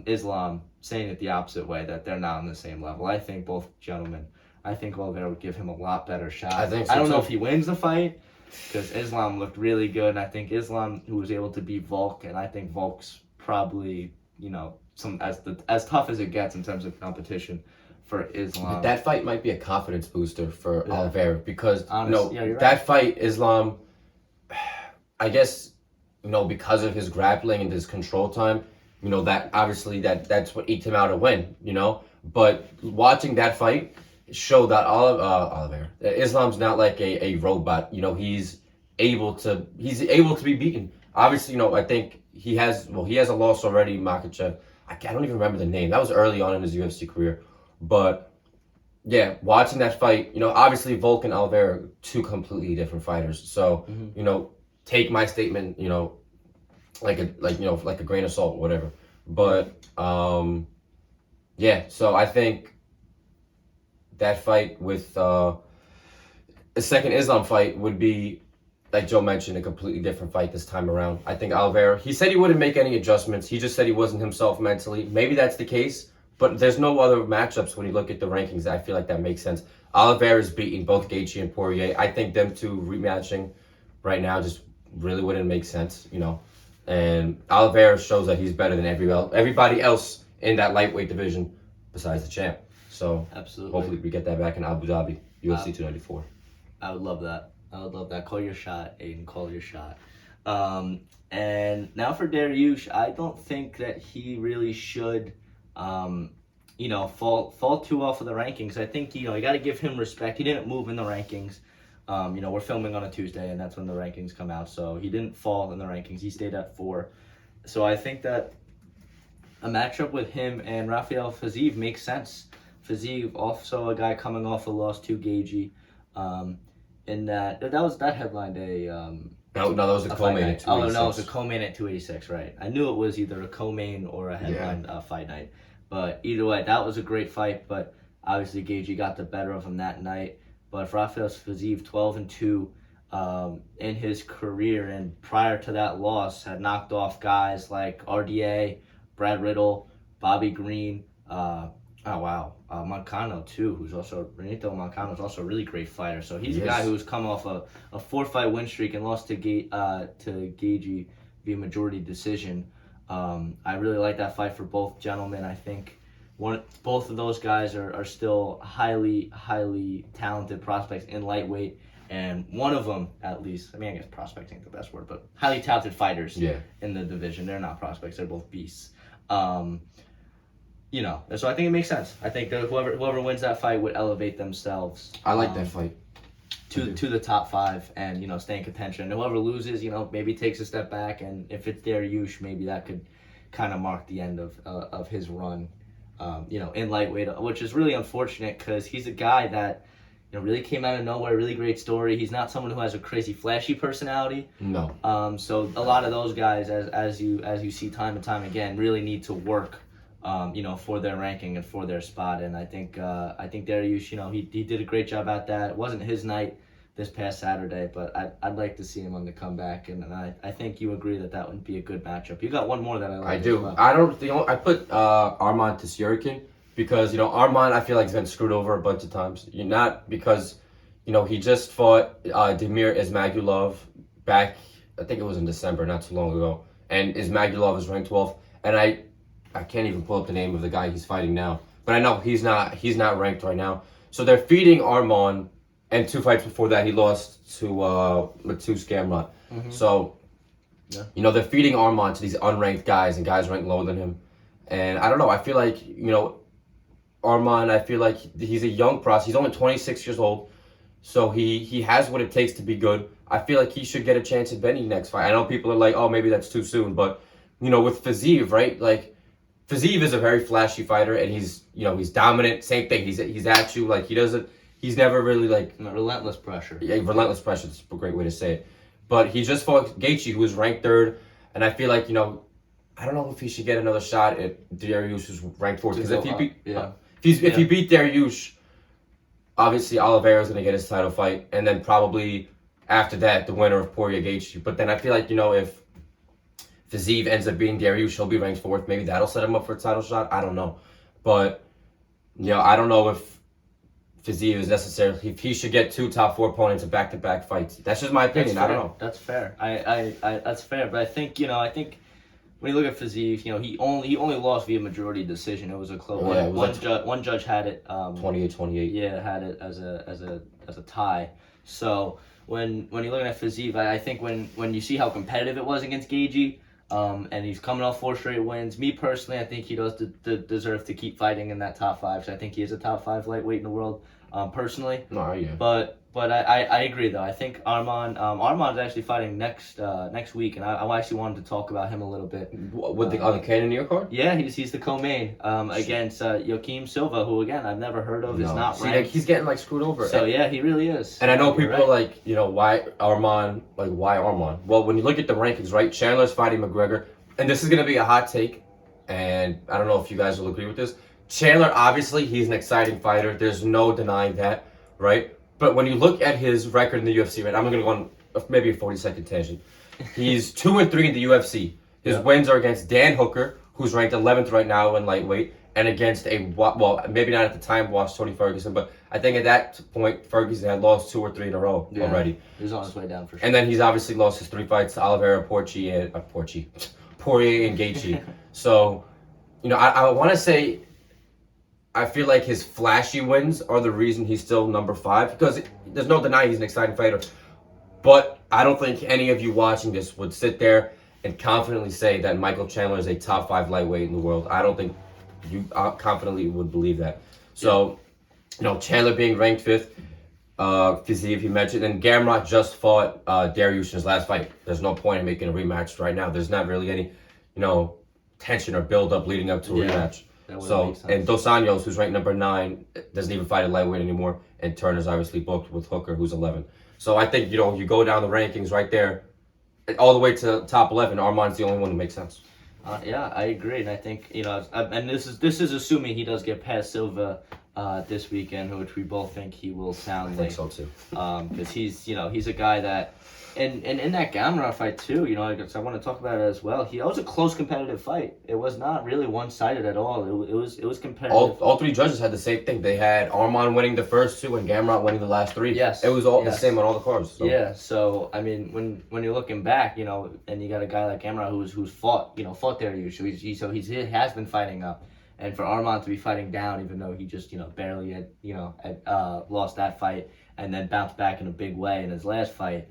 Islam saying it the opposite way, that they're not on the same level. I think Oliveira would give him a lot better shot. I think so I don't know too. if he wins the fight, because Islam looked really good, and I think Islam, who was able to beat Volk, and I think Volk's probably some as tough as it gets in terms of competition for Islam. That fight might be a confidence booster for Oliveira because Honestly, you're right. that fight, Islam, I guess, because of his grappling and his control time, that obviously that's what eked him out a win, But watching that fight showed that Oliveira, that Islam's not like a robot, he's able to be beaten. Obviously, I think he has a loss already, Makhachev. I don't even remember the name. That was early on in his UFC career. But yeah, watching that fight, obviously Volk and Oliveira, 2 completely different fighters. So, take my statement, like a grain of salt, whatever. But yeah, so I think that fight with a second Islam fight would be, like Joe mentioned, a completely different fight this time around. I think Oliveira, he said he wouldn't make any adjustments. He just said he wasn't himself mentally. Maybe that's the case. But there's no other matchups when you look at the rankings. I feel like that makes sense. Oliveira's beating both Gaethje and Poirier. I think them 2 rematching right now just really wouldn't make sense, And Oliveira shows that he's better than everybody else in that lightweight division besides the champ. So Absolutely. Hopefully we get that back in Abu Dhabi, UFC 294. I would love that. Call your shot, Aiden. Call your shot. And now for Dariush, I don't think that he really should fall too off of the rankings. I think, you got to give him respect. He didn't move in the rankings. We're filming on a Tuesday, and that's when the rankings come out. So he didn't fall in the rankings. He stayed at 4. So I think that a matchup with him and Rafael Fiziev makes sense. Fiziev, also a guy coming off a loss to Gaethje. In that headlined a No, that was a co-main at 286. Oh, no, it was a co-main at 286, right. I knew it was either a co-main or a headline fight night. But either way, that was a great fight, but obviously Gaethje got the better of him that night. But Rafael Fiziev, 12-2 in his career, and prior to that loss, had knocked off guys like RDA, Brad Riddle, Bobby Green, Moncano too, who's also Benito Moncano is also a really great fighter. So he's a guy who's come off a 4-fight win streak and lost to Gaethje via majority decision. I really like that fight for both gentlemen. I think both of those guys are still highly talented prospects in lightweight, and one of them, at least, I guess prospects ain't the best word, but highly talented fighters in the division. They're not prospects; they're both beasts. So I think it makes sense. I think that whoever wins that fight would elevate themselves. I like that fight. To the top 5 and, stay in contention. And whoever loses, maybe takes a step back, and if it's Dariush, maybe that could kind of mark the end of his run, in lightweight, which is really unfortunate because he's a guy that, really came out of nowhere. Really great story. He's not someone who has a crazy flashy personality. No. So a lot of those guys, as you see time and time again, really need to work, for their ranking and for their spot. And I think Dariush, he did a great job at that. It wasn't his night this past Saturday, but I'd like to see him on the comeback, and I think you agree that would be a good matchup. You got one more that I like. I do. Well. I put Arman Tsyurikin because Arman I feel like he's been screwed over a bunch of times. Not because he just fought Demir Ismagulov back, I think it was in December, not too long ago, and Ismagulov is ranked 12th, and I can't even pull up the name of the guy he's fighting now, but I know he's not ranked right now. So they're feeding Arman. And 2 fights before that, he lost to Matus Gamrot. Mm-hmm. So, they're feeding Arman to these unranked guys and guys ranked lower than him. And I don't know. I feel like, Arman, I feel like he's a young prospect. He's only 26 years old. So he has what it takes to be good. I feel like he should get a chance at Benny next fight. I know people are like, oh, maybe that's too soon. But, with Fiziev, right? Like, Fiziev is a very flashy fighter. And he's dominant. Same thing. He's at you. Like, he's never really relentless pressure. Yeah, relentless pressure. That's a great way to say it. But he just fought Gaethje, who was ranked 3rd, and I feel like I don't know if he should get another shot at Dariush, who's ranked 4th. Because if he beat Dariush, obviously Oliveira's gonna get his title fight, and then probably after that the winner of Poirier Gaethje. But then I feel like if Fiziev ends up beating Dariush, he'll be ranked 4th. Maybe that'll set him up for a title shot. I don't know, but I don't know if Fiziev is necessarily, if he should get 2 top 4 opponents in back-to-back fights. That's just my opinion. I don't know. That's fair. I that's fair. But I think when you look at Fiziev, he only lost via majority decision. It was a close. One judge had it 28-28. Yeah, had it as a tie. So when you're looking at Fiziev, I think when you see how competitive it was against Gaethje, and he's coming off 4 straight wins. Me personally, I think he does deserve to keep fighting in that top 5. So I think he is a top 5 lightweight in the world. Personally. No, yeah. But I agree though. I think Arman's actually fighting next week, and I actually wanted to talk about him a little bit. With on the Cannonier card? Yeah, he's the co-main against Joaquim Silva, who again I've never heard of. Is not ranked. He's getting screwed over. So yeah, he really is. And I know people are like, why Arman? Like, why Arman? Well, when you look at the rankings, right? Chandler's fighting McGregor, and this is gonna be a hot take, and I don't know if you guys will agree with this. Chandler, obviously, he's an exciting fighter. There's no denying that, right? But when you look at his record in the UFC, right? I'm going to go on maybe a 40-second tangent. He's 2-3 in the UFC. His wins are against Dan Hooker, who's ranked 11th right now in lightweight, and against maybe not at the time, lost Tony Ferguson, but I think at that point, Ferguson had lost 2 or 3 in a row already. He was on his way down for sure. And then he's obviously lost his 3 fights to Oliveira, Poirier, and Gaethje. So, I want to say, I feel like his flashy wins are the reason he's still number 5, because there's no denying he's an exciting fighter. But I don't think any of you watching this would sit there and confidently say that Michael Chandler is a top 5 lightweight in the world. I don't think you confidently would believe that. So, Chandler being ranked 5th, Fiziev, you mentioned, and Gamrot just fought Dariush in his last fight. There's no point in making a rematch right now. There's not really any, tension or build-up leading up to a rematch. So, and Dos Anjos, who's ranked number 9, doesn't even fight at lightweight anymore, and Turner's obviously booked with Hooker, who's 11. So I think, you go down the rankings right there, all the way to top 11, Arman's the only one that makes sense. Yeah, I agree, and I think, and this is assuming he does get past Silva this weekend, which we both think he will soundly. I think so too. Because he's a guy that, and in that Gamrot fight too, I want to talk about it as well. It was a close competitive fight. It was not really one-sided at all. It was competitive. All 3 judges had the same thing. They had Arman winning the first 2 and Gamrot winning the last 3. Yes, it was all the same on all the cards. So. Yeah. So I mean, when you're looking back, and you got a guy like Gamrot who's fought Dariush, he has been fighting up. And for Arman to be fighting down, even though he just barely had lost that fight and then bounced back in a big way in his last fight,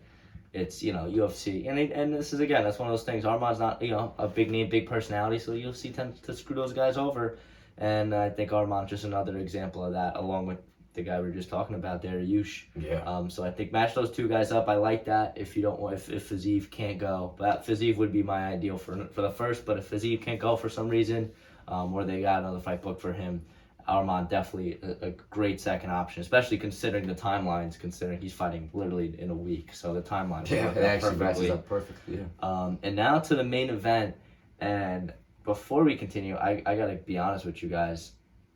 it's UFC, and this is again, that's one of those things. Arman's not a big name, big personality, so UFC tends to screw those guys over, and I think Arman's just another example of that, along with the guy we were just talking about, Dariush. Yeah. So I think match those 2 guys up. I like that. If Fiziev can't go, but Fiziev would be my ideal for the first. But if Fiziev can't go for some reason, or they got another fight booked for him, Arman definitely a great second option, especially considering the timelines. Considering he's fighting literally in a week, so the timeline Yeah, worked it out actually matches perfectly. up perfectly. Yeah. And now to the main event, and before we continue, I gotta be honest with you guys,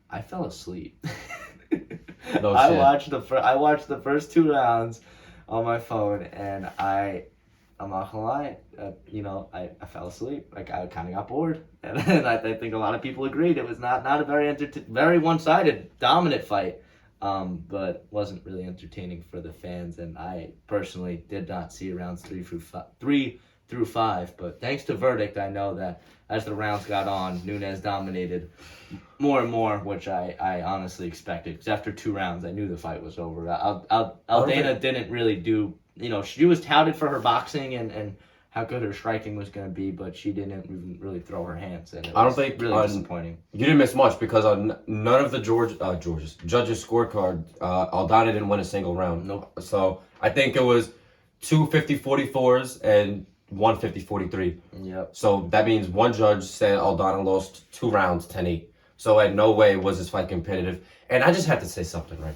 I fell asleep. No I shit. watched the first 2 rounds on my phone, and I'm not gonna lie, I fell asleep. Like I kind of got bored, and I think a lot of people agreed it was not a very one-sided, dominant fight, but wasn't really entertaining for the fans. And I personally did not see rounds 3 through 5. But thanks to verdict, I know that as the rounds got on, Nunes dominated more and more, which I honestly expected. Because after 2 rounds, I knew the fight was over. Aldana didn't really do. She was touted for her boxing and how good her striking was going to be, but she didn't even really throw her hands. And it I don't was think really disappointing. You didn't miss much because on none of the judges' scorecard, Aldana didn't win a single round. Nope. So I think it was 2 50-44s and 1 50-43. Yep. So that means one judge said Aldana lost 2 rounds, 10-8. So in no way was this fight competitive. And I just have to say something, right?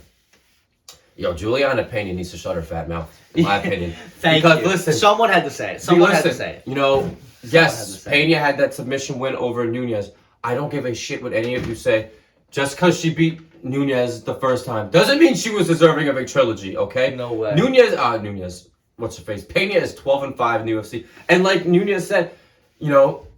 Yo, Juliana Pena needs to shut her fat mouth, in my opinion. Thank because, you. listen, someone had to say it. Someone had to say it. You know, Someone had yes, to say Pena had that submission win over Nunez. I don't give a shit what any of you say. Just because she beat Nunez the first time doesn't mean she was deserving of a trilogy, okay? No way. Nunez, what's her face? Pena is 12-5 in the UFC. And like Nunez said,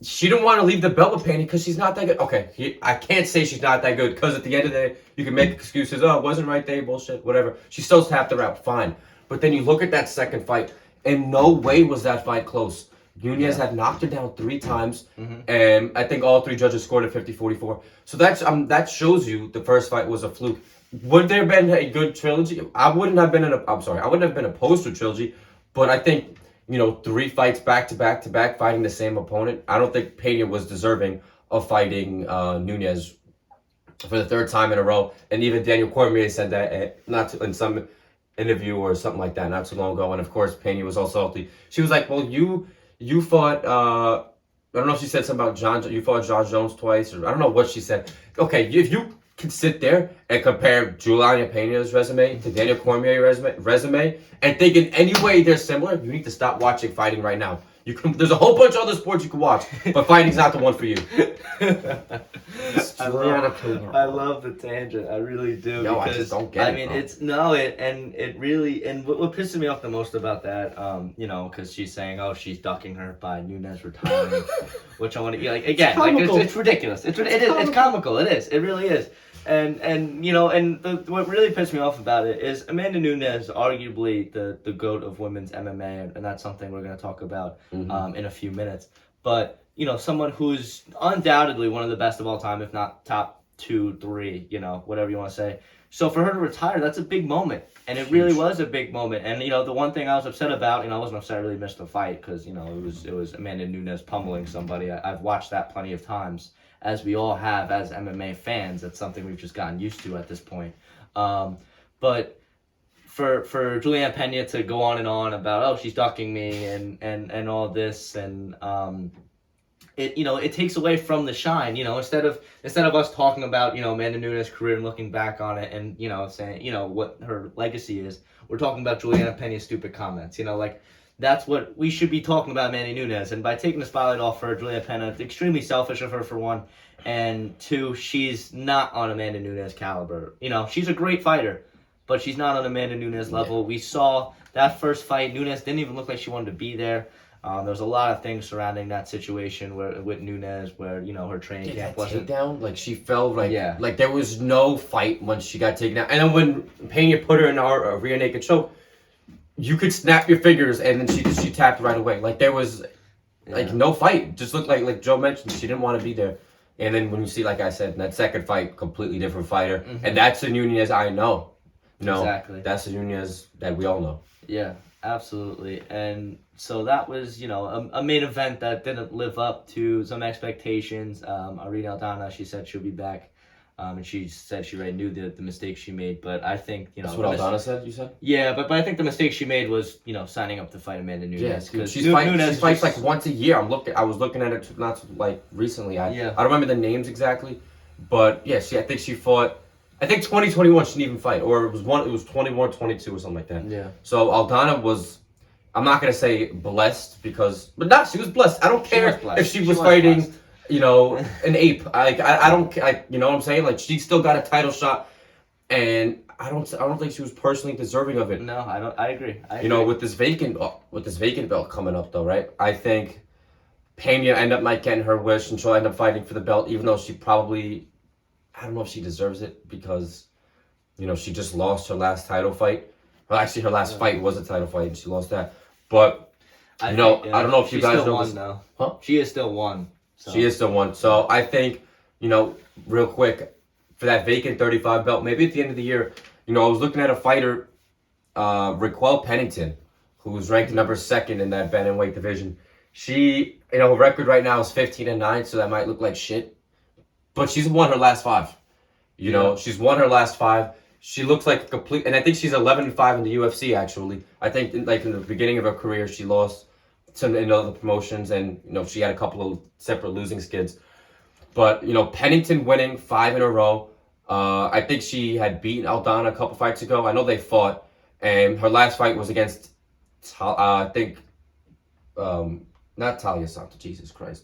she didn't want to leave the belt with Pena because she's not that good. Okay, I can't say she's not that good because at the end of the day, you can make excuses. Oh, it wasn't right there, bullshit, whatever. She still tapped her out, fine. But then you look at that second fight, in no way was that fight close. Nunez had knocked her down 3 times, and I think all 3 judges scored at 50-44. So that shows you the first fight was a fluke. Would there have been a good trilogy? I wouldn't have been opposed to a trilogy, but I think 3 fights back to back fighting the same opponent. I don't think Pena was deserving of fighting Nunez for the 3rd time in a row. And even Daniel Cormier said that in some interview or something like that not too long ago. And of course, Pena was all salty. She was like, "Well, you fought." I don't know if she said something about John. You fought John Jones twice, or I don't know what she said. Okay, if you can sit there and compare Juliana Pena's resume to Daniel Cormier's resume and think in any way they're similar, you need to stop watching fighting right now. There's a whole bunch of other sports you can watch, but fighting's not the one for you. I love the tangent. I really do. No, because, I just don't get it. What pisses me off the most about that, because she's saying, oh, she's ducking her by Nunes retiring, which I want to it's ridiculous. It's comical. It is. It really is. What really pissed me off about it is Amanda Nunes, arguably the GOAT of women's MMA, and that's something we're going to talk about in a few minutes. But someone who's undoubtedly one of the best of all time, if not top 2, 3, whatever you want to say. So for her to retire, that's a big moment, and it really was a big moment. And the one thing I was upset about, I wasn't upset I really missed the fight because it was Amanda Nunes pummeling somebody. I've watched that plenty of times, as we all have as MMA fans. That's something we've just gotten used to at this point. But for Julianne Pena to go on and on about, oh, she's ducking me and all this, and it takes away from the shine. Instead of us talking about Amanda Nunes' career and looking back on it and saying what her legacy is, we're talking about Julianne Pena's stupid comments. That's what we should be talking about, Amanda Nunes. And by taking the spotlight off her, Julianne Pena, extremely selfish of her for one, and 2, she's not on Amanda Nunes' caliber. She's a great fighter, but she's not on Amanda Nunes' level. We saw that first fight, Nunes didn't even look like she wanted to be there. There's a lot of things surrounding that situation with Nunes, where her training camp wasn't takedown. Like she fell like there was no fight when she got taken out. And then when Pena put her in a rear naked choke, you could snap your fingers and then she tapped right away. Like there was no fight. Just looked like Joe mentioned, she didn't want to be there. And then when you see, like I said, in that second fight, completely different fighter, and that's the Nunez I know. Exactly. That's the Nunez that we all know. Yeah. Absolutely. And so that was, a main event that didn't live up to some expectations. Irene Aldana, she said she'll be back. And she said she already knew the mistakes she made. But I think, That's what Aldana said, you said? Yeah, but I think the mistake she made was, signing up to fight Amanda Nunes. Yeah, she fights like once a year. I was looking at it not like recently. I don't remember the names exactly. But yeah, I think she fought. I think 2021 she didn't even fight, or it was 21, 22 or something like that. Yeah. So Aldana was, I'm not gonna say blessed but not, she was blessed. I don't care if she was fighting, blessed. an ape. I don't, you know what I'm saying? Like, she still got a title shot, and I don't think she was personally deserving of it. No, I don't. I agree. With this vacant belt coming up though, right? I think Pena might getting her wish, and she'll end up fighting for the belt, even though she probably, I don't know if she deserves it because, she just lost her last title fight. Well, actually, her last fight was a title fight, and she lost that. But I don't know if you guys know this. Though. Huh? She is still one. So. She is still one. So I think, real quick, for that vacant 35 belt, maybe at the end of the year, I was looking at a fighter, Raquel Pennington, who's ranked number 2nd in that bantamweight division. She, her record right now is 15-9, so that might look like shit. But she's won her last 5. She's won her last 5. She looks like a complete, and I think she's 11-5 in the UFC. Actually, I think in the beginning of her career, she lost in other promotions, and she had a couple of separate losing skids. But Pennington winning 5 in a row. I think she had beaten Aldana a couple fights ago. I know they fought, and her last fight was against, I think, not Talia Santos. Jesus Christ!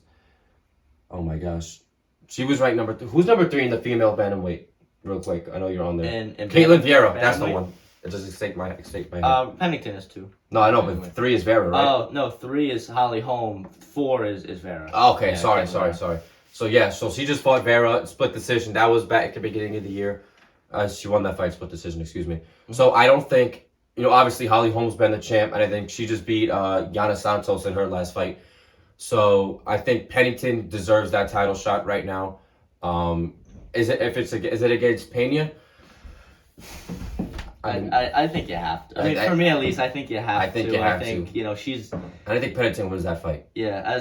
Oh my gosh, she was ranked number 3. Who's number 3 in the female bantamweight? Real quick, I know you're on there. And Caitlin Vieira, that's the one. It doesn't escape my head. Pennington is 2. No, I know, but 3 is Vera, right? Oh no, 3 is Holly Holm. 4 is Vera. Okay, yeah, sorry. So she just fought Vera, split decision. That was back at the beginning of the year. She won that fight, split decision. Excuse me. Mm-hmm. So I don't think, obviously Holly Holm's been the champ, and I think she just beat Yana Santos in her last fight. So I think Pennington deserves that title shot right now. Is it against Pena? I think you have to. I mean, for me at least, I think you have to. I think she's. And I think Pennington wins that fight. Yeah,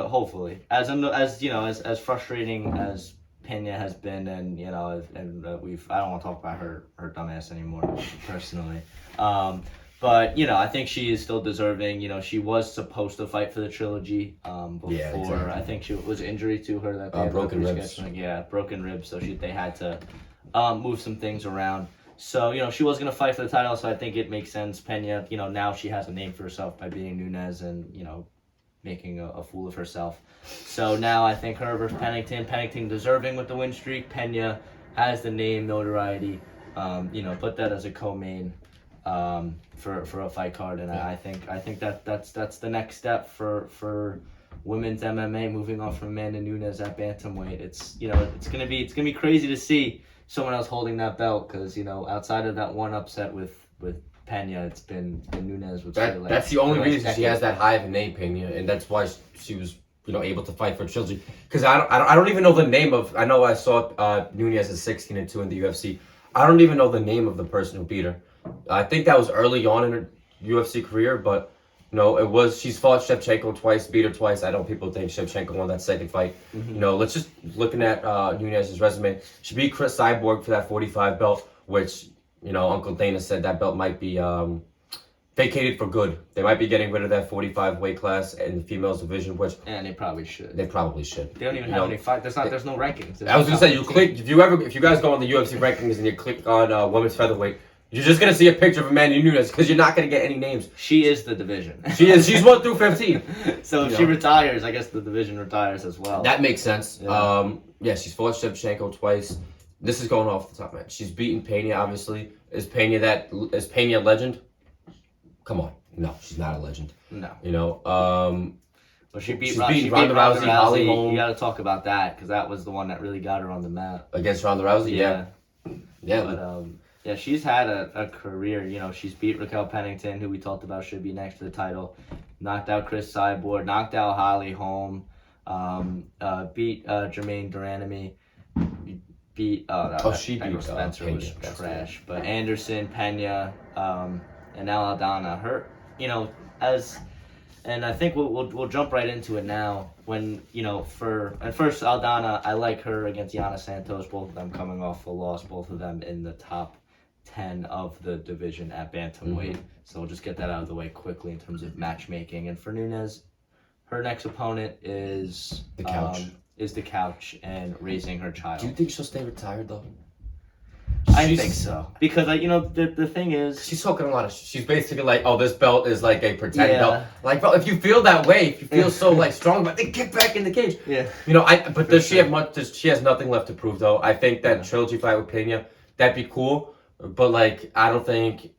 hopefully as frustrating as Pena has been, and I don't want to talk about her dumbass anymore personally. But I think she is still deserving. She was supposed to fight for the trilogy before. Yeah, exactly. I think she was injury to her that they had broken ribs. Yeah, broken ribs. So they had to move some things around. So she was gonna fight for the title. So I think it makes sense. Pena, now she has a name for herself by beating Nunes and making a fool of herself. So now I think her versus Pennington. Pennington deserving with the win streak. Pena has the name, notoriety. Put that as a co-main. For a fight card, and I think that's the next step for women's MMA, moving on from Amanda Nunes at bantamweight. It's gonna be crazy to see someone else holding that belt, because outside of that one upset with Pena, it's been Nunes. That's the only reason she has that high of a name, Pena, and that's why she was able to fight for trilogy. Because I don't even know the name of. I know I saw Nunes is 16-2 in the UFC. I don't even know the name of the person who beat her. I think that was early on in her UFC career, but she's fought Shevchenko twice, beat her twice. I know people think Shevchenko won that second fight. Mm-hmm. Let's just looking at Nunes' resume. She beat Chris Cyborg for that 45 belt, which Uncle Dana said that belt might be vacated for good. They might be getting rid of that 45 weight class in the females division, which they probably should. They probably should. They don't even have any fight. There's no rankings. I was gonna say, if you guys go on the UFC rankings and you click on women's featherweight, you're just going to see a picture of Amanda Nunes because you're not going to get any names. She is the division. She is. She's 1 through 15. So if she retires, I guess the division retires as well. That makes sense. Yeah, she's fought Shevchenko twice. This is going off the top, man. She's beaten Pena, obviously. Is Pena a legend? Come on. No, she's not a legend. No. Well, she beat Ronda Rousey, Holly Holm. You got to talk about that, because that was the one that really got her on the map. Against Ronda Rousey, yeah. But, yeah, she's had a career. She's beat Raquel Pennington, who we talked about should be next to the title. Knocked out Chris Cyborg. Knocked out Holly Holm. Beat Jermaine Duranamy. Beat. She beat Spencer. Pena. Was trash. But Anderson, Pena, and now Aldana. Her, and I think we'll jump right into it now. When first Aldana, I like her against Yana Santos. Both of them coming off a loss. Both of them in the top 10 of the division at bantamweight. Mm-hmm. So we'll just get that out of the way quickly in terms of matchmaking. And for Nunes, her next opponent is the couch. is the couch and raising her child. Do you think she'll stay retired though? I think so, because the thing is, she's talking a lot of. She's basically like, oh, this belt is like a pretend Yeah. belt. Like, bro, if you feel that way, if you feel so like strong, but then get back in the cage. yeah, But does she have much? She has nothing left to prove though. I think that trilogy fight with Pena, that'd be cool. But like, I don't think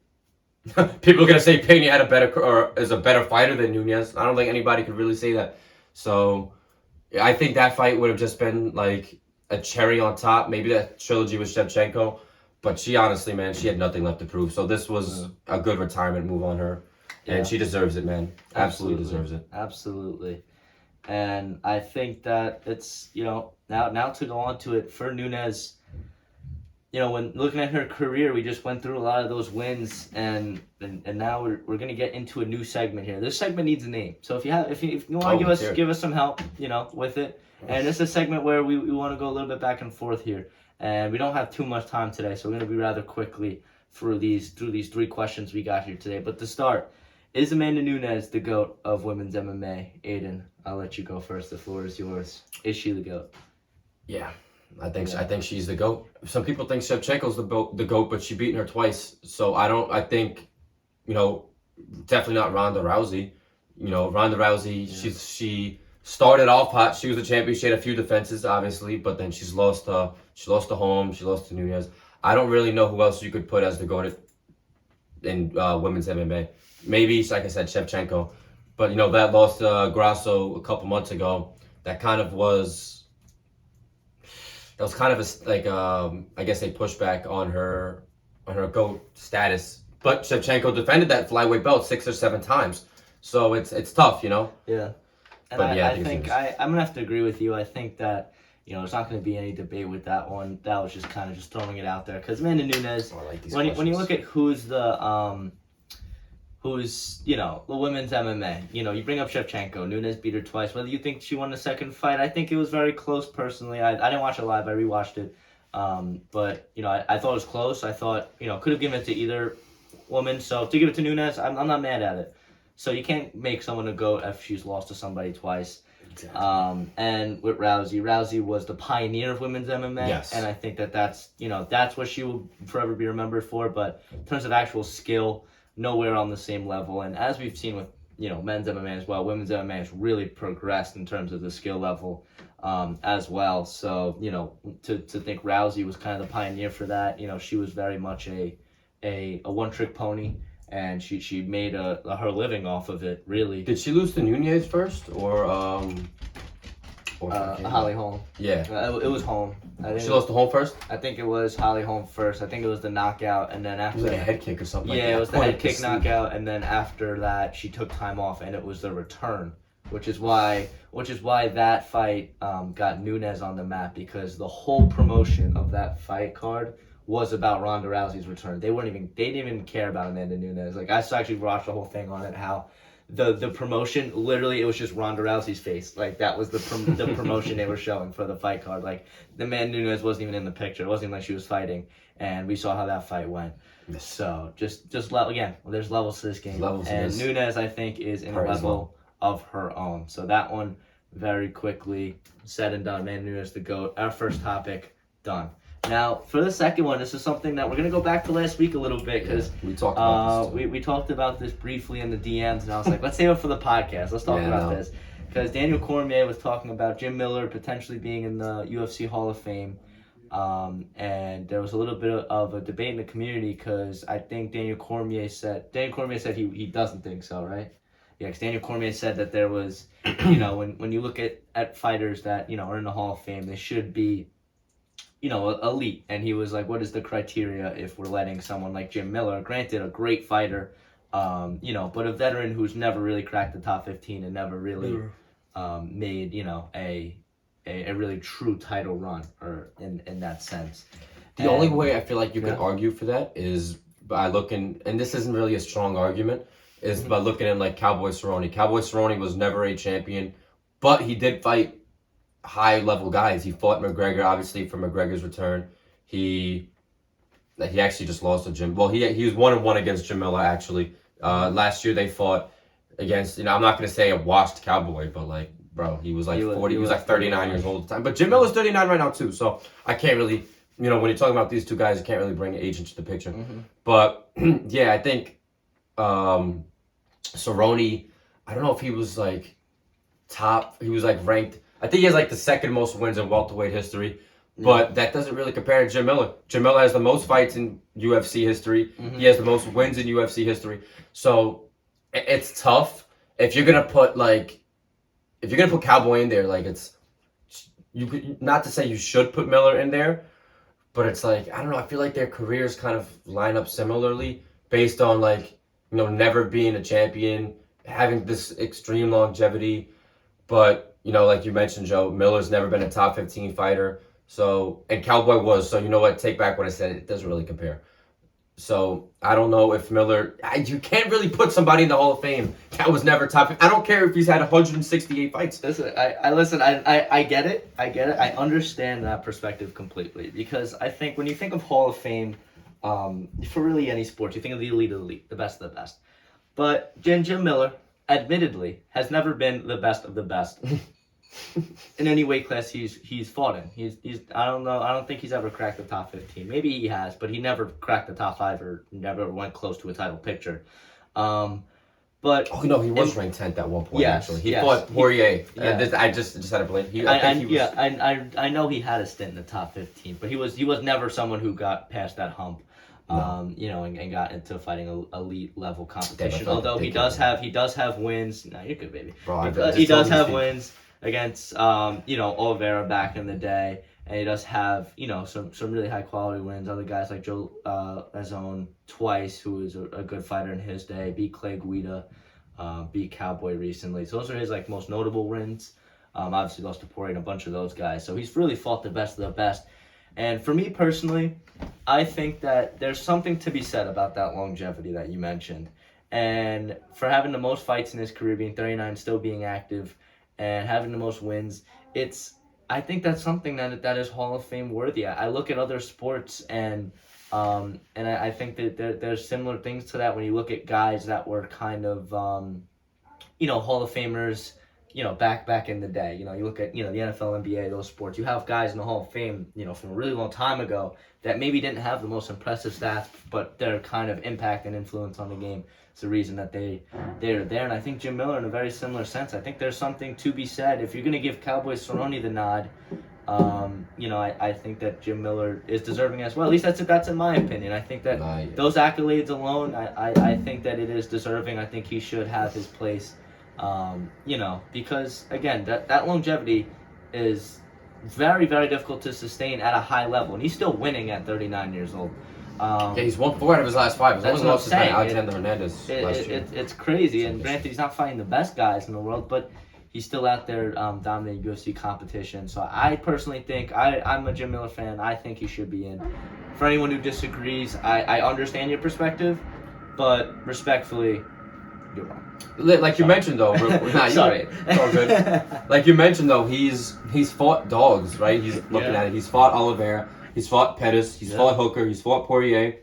people are gonna say Pena had a better or is a better fighter than Nunes. I don't think anybody could really say that. So, I think that fight would have just been like a cherry on top. Maybe that trilogy with Shevchenko. But she honestly, man, she had nothing left to prove. So this was a good retirement move on her. And she deserves it, man. Absolutely deserves it. Absolutely. And I think that it's, now to go on to it for Nunes, when looking at her career, we just went through a lot of those wins, and now we're gonna get into a new segment here. This segment needs a name. So if you want to give us some help, with it. And this is a segment where we want to go a little bit back and forth here. And we don't have too much time today, so we're going to be rather quickly through these 3 questions we got here today. But to start, is Amanda Nunes the GOAT of women's MMA? Aiden, I'll let you go first. The floor is yours. Is she the GOAT? Yeah, I think she's the GOAT. Some people think Shevchenko's the GOAT, but she beaten her twice. So I think, definitely not Ronda Rousey. Ronda Rousey, she started off hot. She was a champion. She had a few defenses, obviously, but then she lost to Holmes. She lost to Nunes. I don't really know who else you could put as the GOAT in women's MMA. Maybe, like I said, Shevchenko. But, that loss to Grasso a couple months ago, that was kind of I guess a pushback on her GOAT status. But Shevchenko defended that flyweight belt 6 or 7 times. So it's tough, Yeah. And but I think I'm going to have to agree with you. I think that, there's not going to be any debate with that one. That was just kind of just throwing it out there. Because Amanda Nunes, when you look at who's the women's MMA, you bring up Shevchenko. Nunes beat her twice. Whether you think she won the second fight, I think it was very close personally. I didn't watch it live. I rewatched it. But, I thought it was close. I thought, could have given it to either woman. So to give it to Nunes, I'm not mad at it. So you can't make someone a GOAT if she's lost to somebody twice. Exactly. And with Rousey was the pioneer of women's MMA. Yes. And I think that's what she will forever be remembered for. But in terms of actual skill, nowhere on the same level. And as we've seen with, men's MMA as well, women's MMA has really progressed in terms of the skill level as well. So, to think Rousey was kind of the pioneer for that, she was very much a one-trick pony. And she made her living off of it, really. Did she lose to Nunes first, or Holly Holm? Yeah. It was Holm. She lost to Holm first? I think it was Holly Holm first. I think it was the knockout, and then after it was like a head kick or something. Yeah, it was the head kick knockout, and then after that, she took time off, and it was the return, which is why that fight got Nunes on the map, because the whole promotion of that fight card was about Ronda Rousey's return. They didn't even care about Amanda Nunes. Like, I actually watched the whole thing on it, how the promotion, literally, it was just Ronda Rousey's face. Like, that was the promotion they were showing for the fight card. Like, the Amanda Nunes wasn't even in the picture. It wasn't even like she was fighting. And we saw how that fight went. So, just again, there's levels to this game. And Nunes, I think, is in a level of her own. So that one, very quickly, said and done. Amanda Nunes, the GOAT. Our first topic, done. Now, for the second one, this is something that we're going to go back to last week a little bit, because we talked about this. We talked about this briefly in the DMs, and I was like, let's save it for the podcast. Let's talk about this. Because Daniel Cormier was talking about Jim Miller potentially being in the UFC Hall of Fame. And there was a little bit of a debate in the community, because I think Daniel Cormier said he doesn't think so, right? Yeah, because Daniel Cormier said that there was, when you look at fighters that, are in the Hall of Fame, they should be, elite. And he was like, what is the criteria if we're letting someone like Jim Miller, granted a great fighter, but a veteran who's never really cracked the top 15 and never really made, a really true title run, or in that sense. The only way I feel like you can argue for that is by looking, and this isn't really a strong argument, is by looking at like Cowboy Cerrone. Cowboy Cerrone was never a champion, but he did fight high-level guys. He fought McGregor, obviously, for McGregor's return. He actually just lost to Jim. Well, he was 1-1 against Jim Miller, actually. Last year they fought against, I'm not going to say a washed Cowboy, but like bro, he was like He was- 40. he He was was like 39 years old at the time. But Jim Miller's 39 right now too. So I can't really, when you're talking about these two guys, you can't really bring age into the picture. But yeah, I think Cerrone, I don't know if he was like top. He was like ranked. I think he has like the second most wins in welterweight history. But that doesn't really compare to Jim Miller. Jim Miller has the most fights in UFC history. He has the most wins in UFC history. So it's tough. If you're gonna put Cowboy in there, like not to say you should put Miller in there, but it's like, I don't know. I feel like their careers kind of line up similarly based on never being a champion, having this extreme longevity. But like you mentioned, Joe, Miller's never been a top 15 fighter. So, and Cowboy was, so you know what? Take back what I said. It doesn't really compare. So, I don't know if Miller, you can't really put somebody in the Hall of Fame that was never top. I don't care if he's had 168 fights. Listen, I get it. I understand that perspective completely, because I think when you think of Hall of Fame, for really any sport, you think of the elite, the best of the best. But Jim Miller, admittedly, has never been the best of the best. In any weight class he's fought in. He's I don't think he's ever cracked the top 15. Maybe he has, but he never cracked the top 5 or never went close to a title picture. But he was ranked 10th at one point. Yes, actually, he fought Poirier. I just had to blame. I know he had a stint in the top 15, but he was never someone who got past that hump. No. And got into fighting elite level competition. Although he does have wins. No, you're good, baby. Bro, he does have wins against Oliveira back in the day, and he does have some really high quality wins. Other guys like Joe Lazone twice, who was a good fighter in his day, beat Clay Guida, beat Cowboy recently. So those are his most notable wins. Obviously lost to Poirier and a bunch of those guys. So he's really fought the best of the best. And for me personally, I think that there's something to be said about that longevity that you mentioned. And for having the most fights in his career, being 39, still being active, and having the most wins, I think that's something that is Hall of Fame worthy. I look at other sports and I think that there's similar things to that when you look at guys that were kind of Hall of Famers back in the day. You look at the NFL, NBA, those sports. You have guys in the Hall of Fame from a really long time ago that maybe didn't have the most impressive stats, but their kind of impact and influence on the game is the reason that they're there. And I think Jim Miller, in a very similar sense, I think there's something to be said. If you're going to give Cowboy Cerrone the nod, I think that Jim Miller is deserving as well. At least that's in my opinion. I think that those accolades alone, I think that it is deserving. I think he should have his place, because again, that longevity is very, very difficult to sustain at a high level, and he's still winning at 39 years old. He's won 4 out of his last 5. He's only lost to Alexander Hernandez last year. It's crazy, and granted, he's not fighting the best guys in the world, but he's still out there dominating UFC competition. So I personally think, I'm a Jim Miller fan. I think he should be in. For anyone who disagrees, I understand your perspective, but respectfully, you're wrong. Like you mentioned though, sorry, it's all good. Like you mentioned though, he's fought dogs, right? He's looking at it. He's fought Oliveira, he's fought Pettis, he's fought Hooker, he's fought Poirier,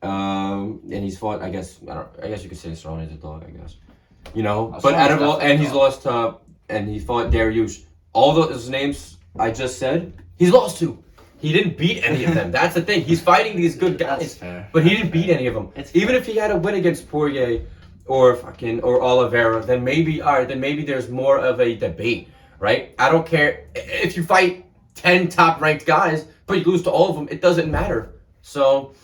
and he's fought. I guess you could say Cerrone's a dog. I guess but out of all, and he's lost to, and he fought Dariush. All those names I just said, he's lost to. He didn't beat any of them. That's the thing. He's fighting these good guys, but he didn't beat any of them. Even if he had a win against Poirier or Oliveira, then maybe there's more of a debate, right? I don't care if you fight 10 top ranked guys, but you lose to all of them. It doesn't matter. So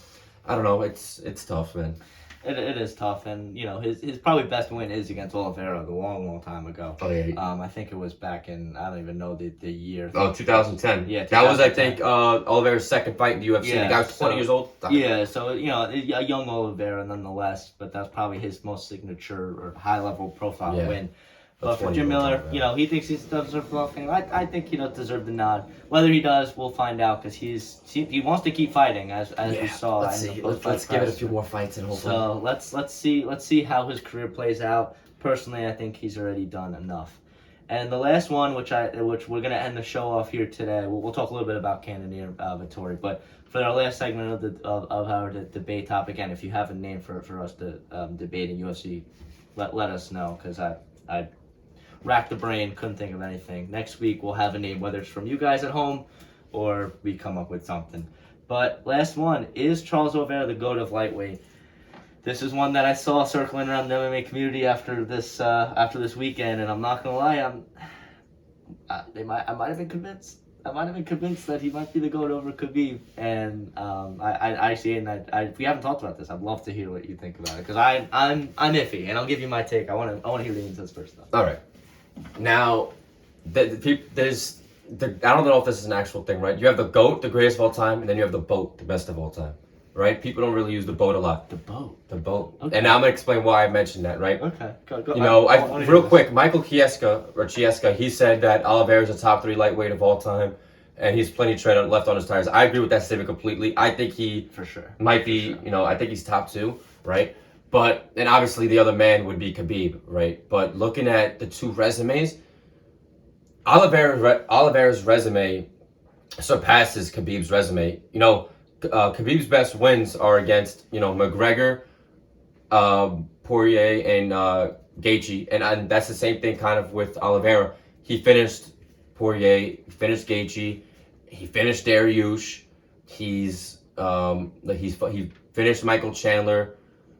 I don't know. It's tough, man. It is tough, and his probably best win is against Oliveira a long time ago. Oh yeah. I think it was back in, I don't even know the year. Oh, 2010. Yeah, 2010. That was, I think, Oliveira's second fight in the UFC. Yeah, the guy was 20 years old. Yeah, so a young Oliveira nonetheless, but that's probably his most signature or high level profile win. But for Jim Miller, he thinks he deserves the Hall of Fame. I think he does deserve the nod. Whether he does, we'll find out, because he wants to keep fighting, as we saw. Let's see. Let's give it a few more fights and hopefully. So let's see how his career plays out. Personally, I think he's already done enough. And the last one, which we're gonna end the show off here today. We'll talk a little bit about Cannonier Vettori, but for our last segment of our debate topic, again, if you have a name for us to debate in UFC, let us know, because racked the brain, couldn't think of anything. Next week we'll have a name, whether it's from you guys at home or we come up with something. But last one, is Charles Oliveira the GOAT of lightweight? This is one that I saw circling around the MMA community after this weekend, and I'm not gonna lie, I might have been convinced. I might have been convinced that he might be the GOAT over Khabib, and if we haven't talked about this, I'd love to hear what you think about it, because I'm iffy, and I'll give you my take. I want to hear Ian's first though. All right, now there's I don't know if this is an actual thing, right? You have the GOAT, the greatest of all time, and then you have the BOAT, the best of all time, right? People don't really use the BOAT a lot. The BOAT. The BOAT. Okay. And now I'm gonna explain why I mentioned that, right? Okay. Go. You know, real quick, Michael Chiesca, he said that Oliveira is a top 3 lightweight of all time, and he's plenty of tread left on his tires. I agree with that statement completely. I think he for sure might be, you know, I think he's top 2, right? But and obviously the other man would be Khabib, right? But looking at the 2 resumes, Oliveira's resume surpasses Khabib's resume. You know, Khabib's best wins are against, you know, McGregor, Poirier, and Gaethje, and that's the same thing kind of with Oliveira. He finished Poirier, he finished Gaethje, he finished Dariush, he finished Michael Chandler,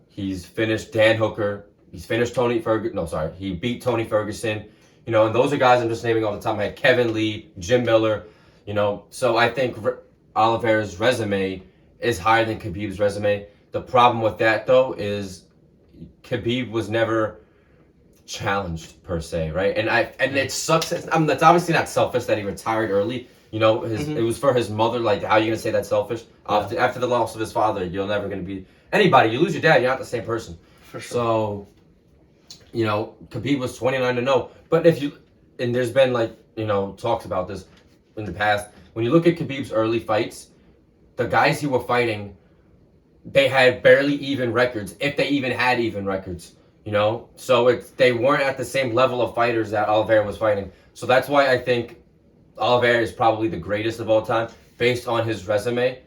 he's finished Dan Hooker, he's finished he beat Tony Ferguson. You know, and those are guys I'm just naming off the top of my head. Kevin Lee, Jim Miller, you know. So I think Oliveira's resume is higher than Khabib's resume. The problem with that, though, is Khabib was never challenged, per se, right? And it sucks. That's obviously not selfish that he retired early. You know, it was for his mother. Like, how are you going to say that's selfish? Yeah. After the loss of his father, you're never going to be anybody. You lose your dad, you're not the same person. For sure. So, you know, Khabib was 29-0. But and there's been, like, you know, talks about this in the past. When you look at Khabib's early fights, the guys he were fighting, they had barely even records, if they even had even records, you know? So they weren't at the same level of fighters that Oliveira was fighting. So that's why I think Oliveira is probably the greatest of all time, based on his resume.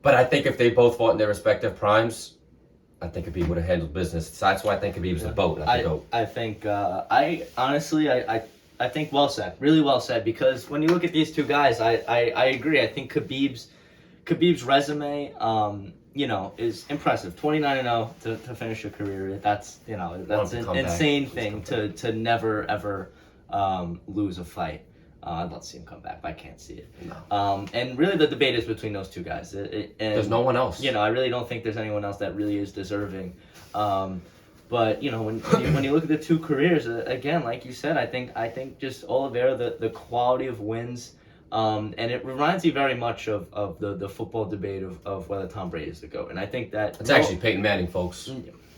But I think if they both fought in their respective primes, I think Khabib would have handled business. So that's why I think Khabib is the GOAT, not the GOAT. I think, I honestly think well said, really well said, because when you look at these two guys, I agree. I think Khabib's resume, you know, is impressive. 29-0 to finish a career. That's an insane thing to never ever lose a fight. I'd love to see him come back, but I can't see it. No. And really, the debate is between those two guys. There's no one else. You know, I really don't think there's anyone else that really is deserving. But you know, when you look at the two careers, again, like you said, I think just Oliveira, the quality of wins, and it reminds me very much of the football debate of whether Tom Brady is the GOAT. And I think that it's actually Peyton Manning, folks.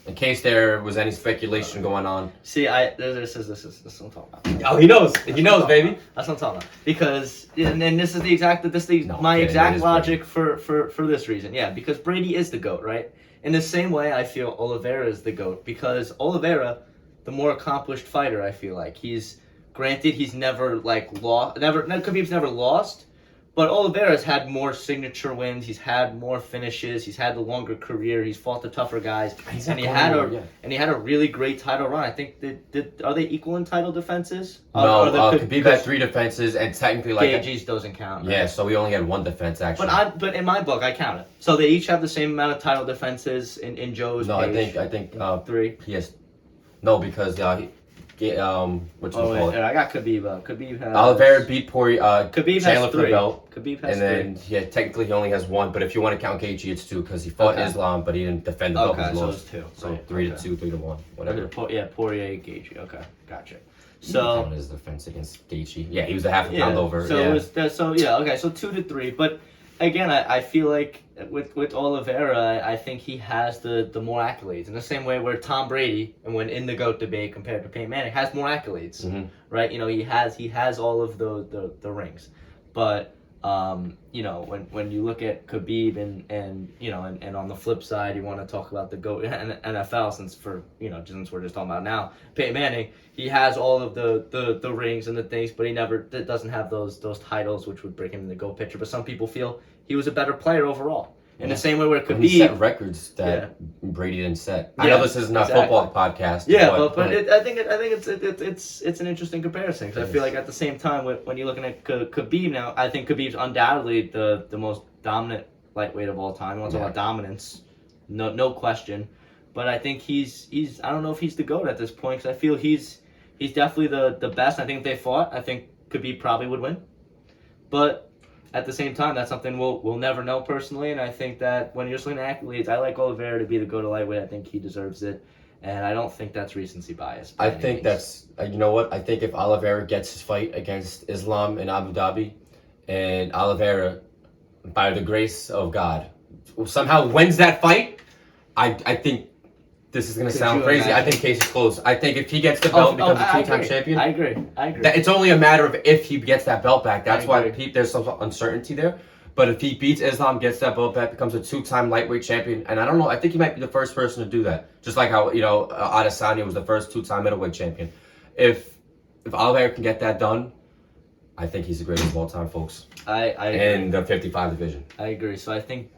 In case there was any speculation going on. See, this is what I'm talking about. Oh, he knows, baby. That's what I'm talking about. Because, and this is my exact logic for this reason. Yeah, because Brady is the GOAT, right? In the same way, I feel Oliveira is the GOAT, because Oliveira, the more accomplished fighter, I feel like he's never lost. Khabib's never lost. But Oliveira's had more signature wins. He's had more finishes. He's had the longer career. He's fought the tougher guys, and he had a really great title run. I think are they equal in title defenses? No, Khabib had 3 defenses, and technically Gaethje's doesn't count. Right? Yeah, so we only had 1 defense actually. But in my book, I count it. So they each have the same amount of title defenses in Joe's. No, page. I think 3. Yes, no, because I got Khabib. Khabib has Oliveira beat Poirier. Khabib Chandler has 3. Belt, Khabib has and then 3. technically he only has 1. But if you want to count Gaethje, it's 2 because he fought Islam, but he didn't defend the belt. Okay, so it's 2. So 3-2, 3-1, whatever. Poirier, Gaethje. Okay, gotcha. So his defense against Gaethje. Yeah, he was a half a pound over. So so 2-3. But again, I feel like with Oliveira, I think he has the more accolades. In the same way where Tom Brady, and when in the GOAT debate compared to Peyton Manning, has more accolades, right? You know, he has all of the rings. But you know, when you look at Khabib and you know, and on the flip side, you want to talk about the GOAT NFL, since we're just talking about now, Peyton Manning, he has all of the rings and the things, but he never doesn't have those titles, which would bring him in the GOAT picture. But some people feel he was a better player overall. In the same way where And he set Khabib, records that Brady didn't set. I Yeah, know this isn't a exactly. football podcast. yeah, but I think it's an interesting comparison because I feel like at the same time when you're looking at Khabib now, I think Khabib's undoubtedly the most dominant lightweight of all time. You want to talk about dominance, no question. But I think he's I don't know if he's the GOAT at this point because I feel he's definitely the best. I think if they fought, I think Khabib probably would win. But at the same time, that's something we'll never know personally. And I think that when you're just looking at accolades, I like Oliveira to be the GOAT of lightweight. I think he deserves it. And I don't think that's recency bias. I think that's, you know what? I think if Oliveira gets his fight against Islam in Abu Dhabi, and Oliveira, by the grace of God, somehow wins that fight, I think this is going to sound crazy. I think case is closed. I think if he gets the belt and becomes a two-time champion. I agree. It's only a matter of if he gets that belt back. That's why there's some uncertainty there. But if he beats Islam, gets that belt back, becomes a two-time lightweight champion, and I don't know, I think he might be the first person to do that. Just like how, Adesanya was the first two-time middleweight champion. If Oliveira can get that done, I think he's the greatest of all time, folks. I in the 55 division. I agree. So I think,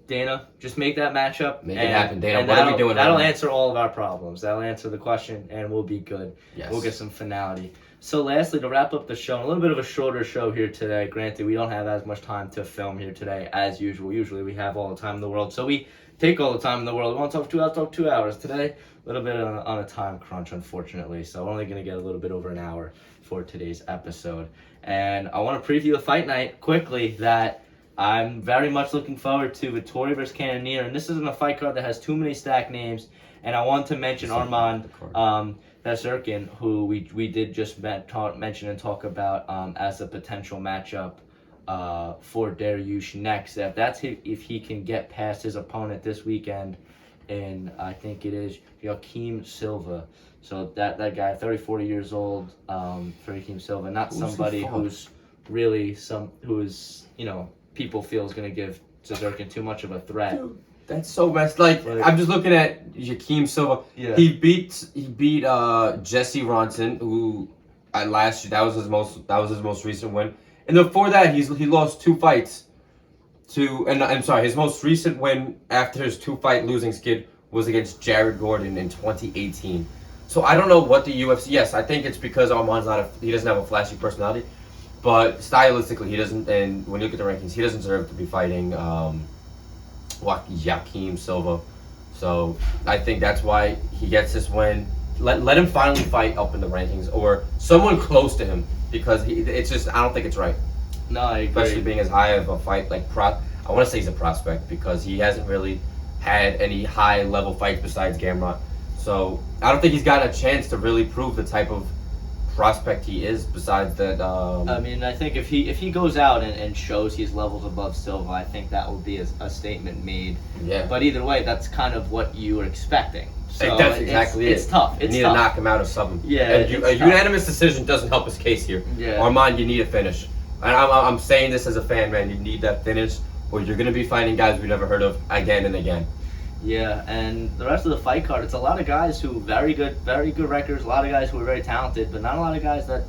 Dana, just make that matchup. Make it happen, Dana. What are we doing? That'll answer all of our problems. That'll answer the question, and we'll be good. Yes. We'll get some finality. So lastly, to wrap up the show, a little bit of a shorter show here today. Granted, we don't have as much time to film here today as usual. Usually we have all the time in the world. So we take all the time in the world. We want to talk 2 hours, talk 2 hours. Today, a little bit on a time crunch, unfortunately. So we're only going to get a little bit over an hour for today's episode. And I want to preview a fight night quickly that I'm very much looking forward to, Vettori versus Cannonier. And this isn't a fight card that has too many stacked names. And I want to mention Arman Bazurkin, who we did just mention and talk about as a potential matchup for Dariush next. If he can get past his opponent this weekend, and I think it is Joaquim Silva. So that guy, 40 years old, for Joaquim Silva, not somebody who's really people feel is going to give Bazurkin too much of a threat. Dude, that's so messed. I'm just looking at Joaquim Silva. Yeah. He beat Jesse Ronson, who last year that was his most recent win. And before that, he lost 2 fights his most recent win after his 2-fight losing skid was against Jared Gordon in 2018. So I don't know what the UFC. Yes, I think it's because Arman's he doesn't have a flashy personality, but stylistically he doesn't. And when you look at the rankings, he doesn't deserve to be fighting Joaquim Silva. So I think that's why he gets this win. Let him finally fight up in the rankings or someone close to him, because it's just, I don't think it's right. No, I agree. Especially being as high of a fight I want to say he's a prospect because he hasn't really had any high level fights besides Gamrot. So I don't think he's got a chance to really prove the type of prospect he is. Besides that, I mean, I think if he goes out and shows he's levels above Silva, I think that would be a statement made. Yeah. But either way, that's kind of what you were expecting. So that's exactly it's tough. You need to knock him out or something. Yeah. And a unanimous decision doesn't help his case here. Yeah. Arman, you need a finish. And I'm saying this as a fan, man. You need that finish, or you're gonna be fighting guys we never heard of again and again. Yeah, and the rest of the fight card, it's a lot of guys who very good records, a lot of guys who are very talented, but not a lot of guys that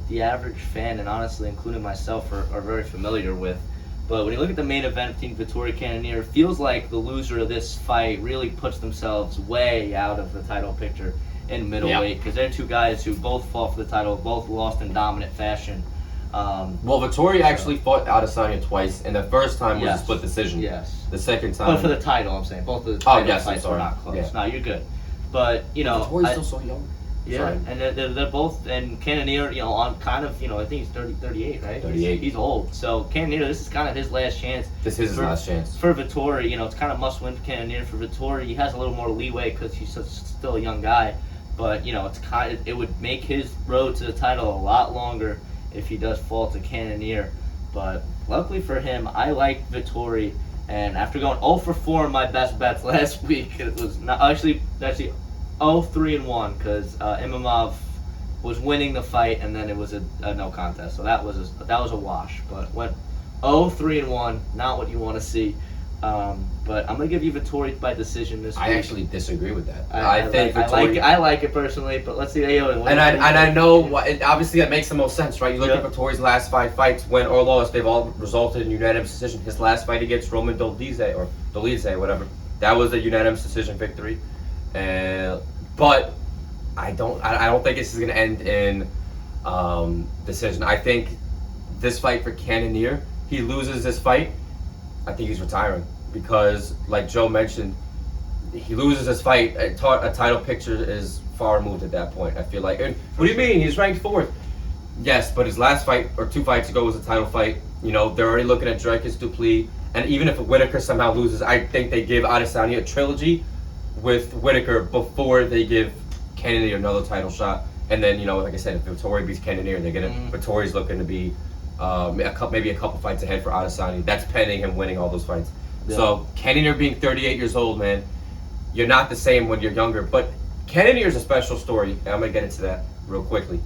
the average fan, and honestly, including myself, are very familiar with. But when you look at the main event between Vettori Cannonier, it feels like the loser of this fight really puts themselves way out of the title picture in middleweight, because they're 2 guys who both fought for the title, both lost in dominant fashion. Well, Vettori actually fought Adesanya twice, and the first time was a split decision. Yes. The second time. But for the title, I'm saying both of the title fights were not close. Yeah. No, you're good. But Vettori's still so young. Yeah, sorry. And they're both, and Cannonier, on kind of, I think he's 38, right? 38. He's old. So Cannonier, this is kind of his last chance. This is his last chance. For Vettori, it's kind of must-win for Cannonier. For Vettori, he has a little more leeway because he's still a young guy. But, it would make his road to the title a lot longer if he does fall to Cannonier. But luckily for him, I like Vettori. And after going 0 for 4 in my best bets last week, it was not actually 0-3-1 because Imamov was winning the fight, and then it was a no contest. So that was a wash. But went 0-3-1, not what you want to see. But I'm gonna give you Vettori by decision this week. I actually disagree with that. I think Vettori. I like it personally, but let's see. I know obviously that makes the most sense, right? You look at Vettori's last 5 fights, win or loss, they've all resulted in unanimous decision. His last fight against Roman Dolidze, whatever, that was a unanimous decision victory. But I don't think this is gonna end in decision. I think this fight for Cannonier, he loses this fight, I think he's retiring because, like Joe mentioned, he loses this fight. A title picture is far removed at that point. I feel like. And what do you mean? He's ranked 4th. Yes, but his last fight or 2 fights ago was a title fight. They're already looking at Dricus Duplessis, and even if Whitaker somehow loses, I think they give Adesanya a trilogy with Whitaker before they give Cannonier another title shot. And then, like I said, if Vettori beats Cannonier, they're gonna Vettori's looking to be maybe a couple fights ahead for Adesanya. That's pending him winning all those fights. Yeah. So Cannonier being 38 years old, man, you're not the same when you're younger. But Cannonier's a special story, and I'm gonna get into that real quickly.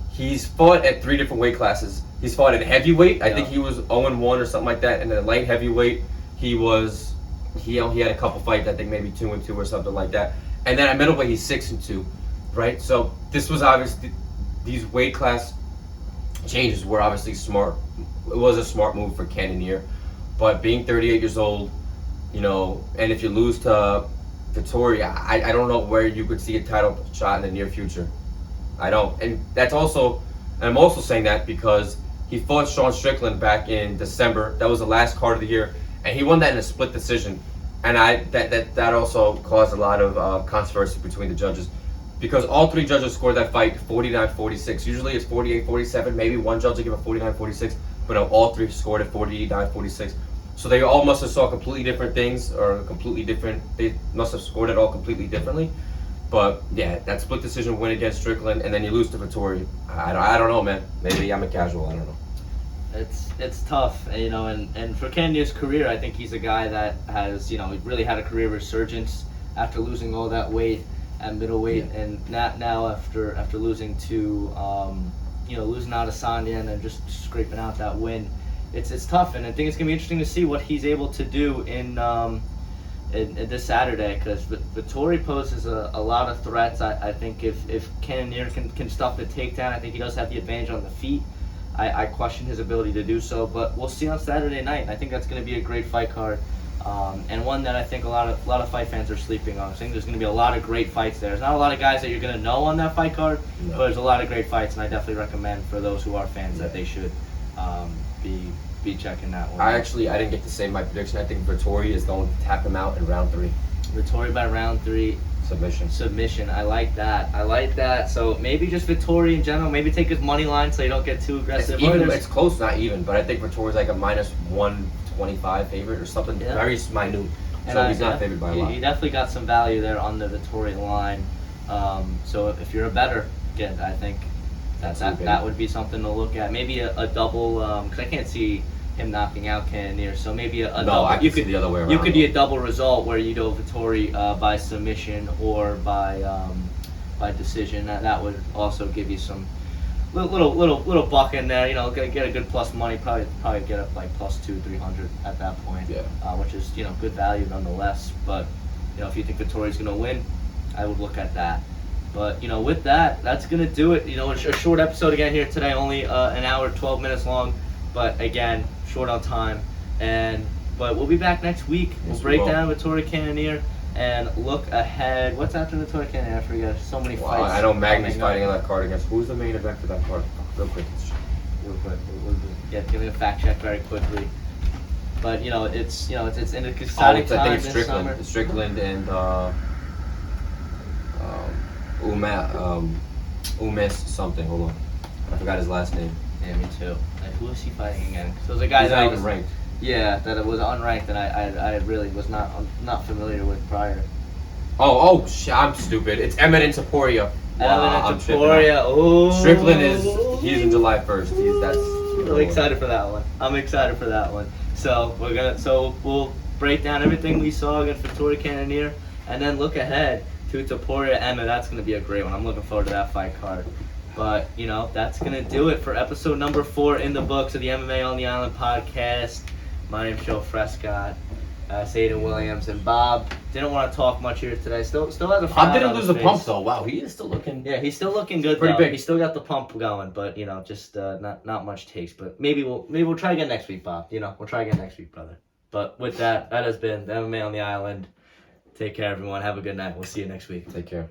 He's fought at 3 different weight classes. He's fought at heavyweight. I think he was 0-1 or something like that. And then light heavyweight, he had a couple fights. I think maybe 2-2 or something like that. And then at middleweight, he's 6-2, right? So this was obviously these weight class changes were obviously smart. It was a smart move for Cannonier, but being 38 years old, and if you lose to Vettori, I don't know where you could see a title shot in the near future. I don't, and I'm also saying that because he fought Sean Strickland back in December. That was the last card of the year, and he won that in a split decision, and that also caused a lot of controversy between the judges. Because all 3 judges scored that fight 49-46. Usually it's 48-47. Maybe one judge will give a 49-46, but no, all 3 scored at 49-46. So they all must have saw completely different things, or they must have scored it all completely differently. But yeah, that split decision win against Strickland, and then you lose to Vettori. I don't know, man. Maybe I'm a casual. I don't know. It's tough, and for Cannonier's career, I think he's a guy that has, really had a career resurgence after losing all that weight at middleweight, and now after losing to losing Adesanya and then just scraping out that win, it's tough, and I think it's gonna be interesting to see what he's able to do in this Saturday, because Vettori poses a lot of threats. I think if Cannonier can stop the takedown, I think he does have the advantage on the feet. I question his ability to do so, but we'll see on Saturday night. I think that's going to be a great fight card. And one that I think a lot of fight fans are sleeping on. I think there's going to be a lot of great fights there. There's not a lot of guys that you're going to know on that fight card, but there's a lot of great fights, and I definitely recommend for those who are fans that they should be checking that one. I didn't get to say my prediction. I think Vettori is going to tap him out in round 3. Vettori by round 3. Submission. I like that. So maybe just Vettori in general. Maybe take his money line so you don't get too aggressive. It's close, not even, but I think Vettori's like a -125 favorite or something very minute. So he's not favored by a lot. He definitely got some value there on the Vettori line. So if you're a bettor, again, I think that would be something to look at. Maybe a double, because I can't see him knocking out Cannonier. So maybe a double. I could see the other way around. You could do a double result where you go Vettori by submission or by decision. That would also give you some little buck in there. Get a good plus money. Probably get up like plus 200-300 at that point. Yeah. Which is good value nonetheless. But if you think Vettori's gonna win, I would look at that. But with that, that's gonna do it. It's a short episode again here today, only an hour 12 minutes long. But again, short on time. But we'll be back next week. We'll break down Vettori Cannonier and look ahead. What's after Vettori Cannonier? I forget. So many fights. I know Magny's fighting on that card against. Who's the main event for that card? Real quick. Yeah, give me a fact check very quickly. But it's an exciting time. I think it's this summer. It's Strickland and Umis something. Hold on, I forgot his last name. Yeah, me too. Who was he fighting again? So there's a guy that was ranked. Yeah, that it was unranked, and I really was not familiar with prior. Oh, I'm stupid. It's Eminent Taporia. Eminent Taporia. Oh. Strickland he's in July 1st. I'm really excited for that one. So we'll break down everything we saw against Vettori Cannonier, and then look ahead to Taporia Emma. That's going to be a great one. I'm looking forward to that fight card. But, that's going to do it for episode number 4 in the books of the MMA on the Island podcast. My name's Joe Frescott. Sadie Williams, and Bob didn't want to talk much here today. Still has a Bob frown didn't on lose his the face. pump though. Wow, he is still looking. Yeah, he's still looking good. Pretty though. big. He's still got the pump going, but just not much takes. But maybe we'll try again next week, Bob. We'll try again next week, brother. But with that has been the MMA on the Island. Take care, everyone. Have a good night. We'll see you next week. Take care.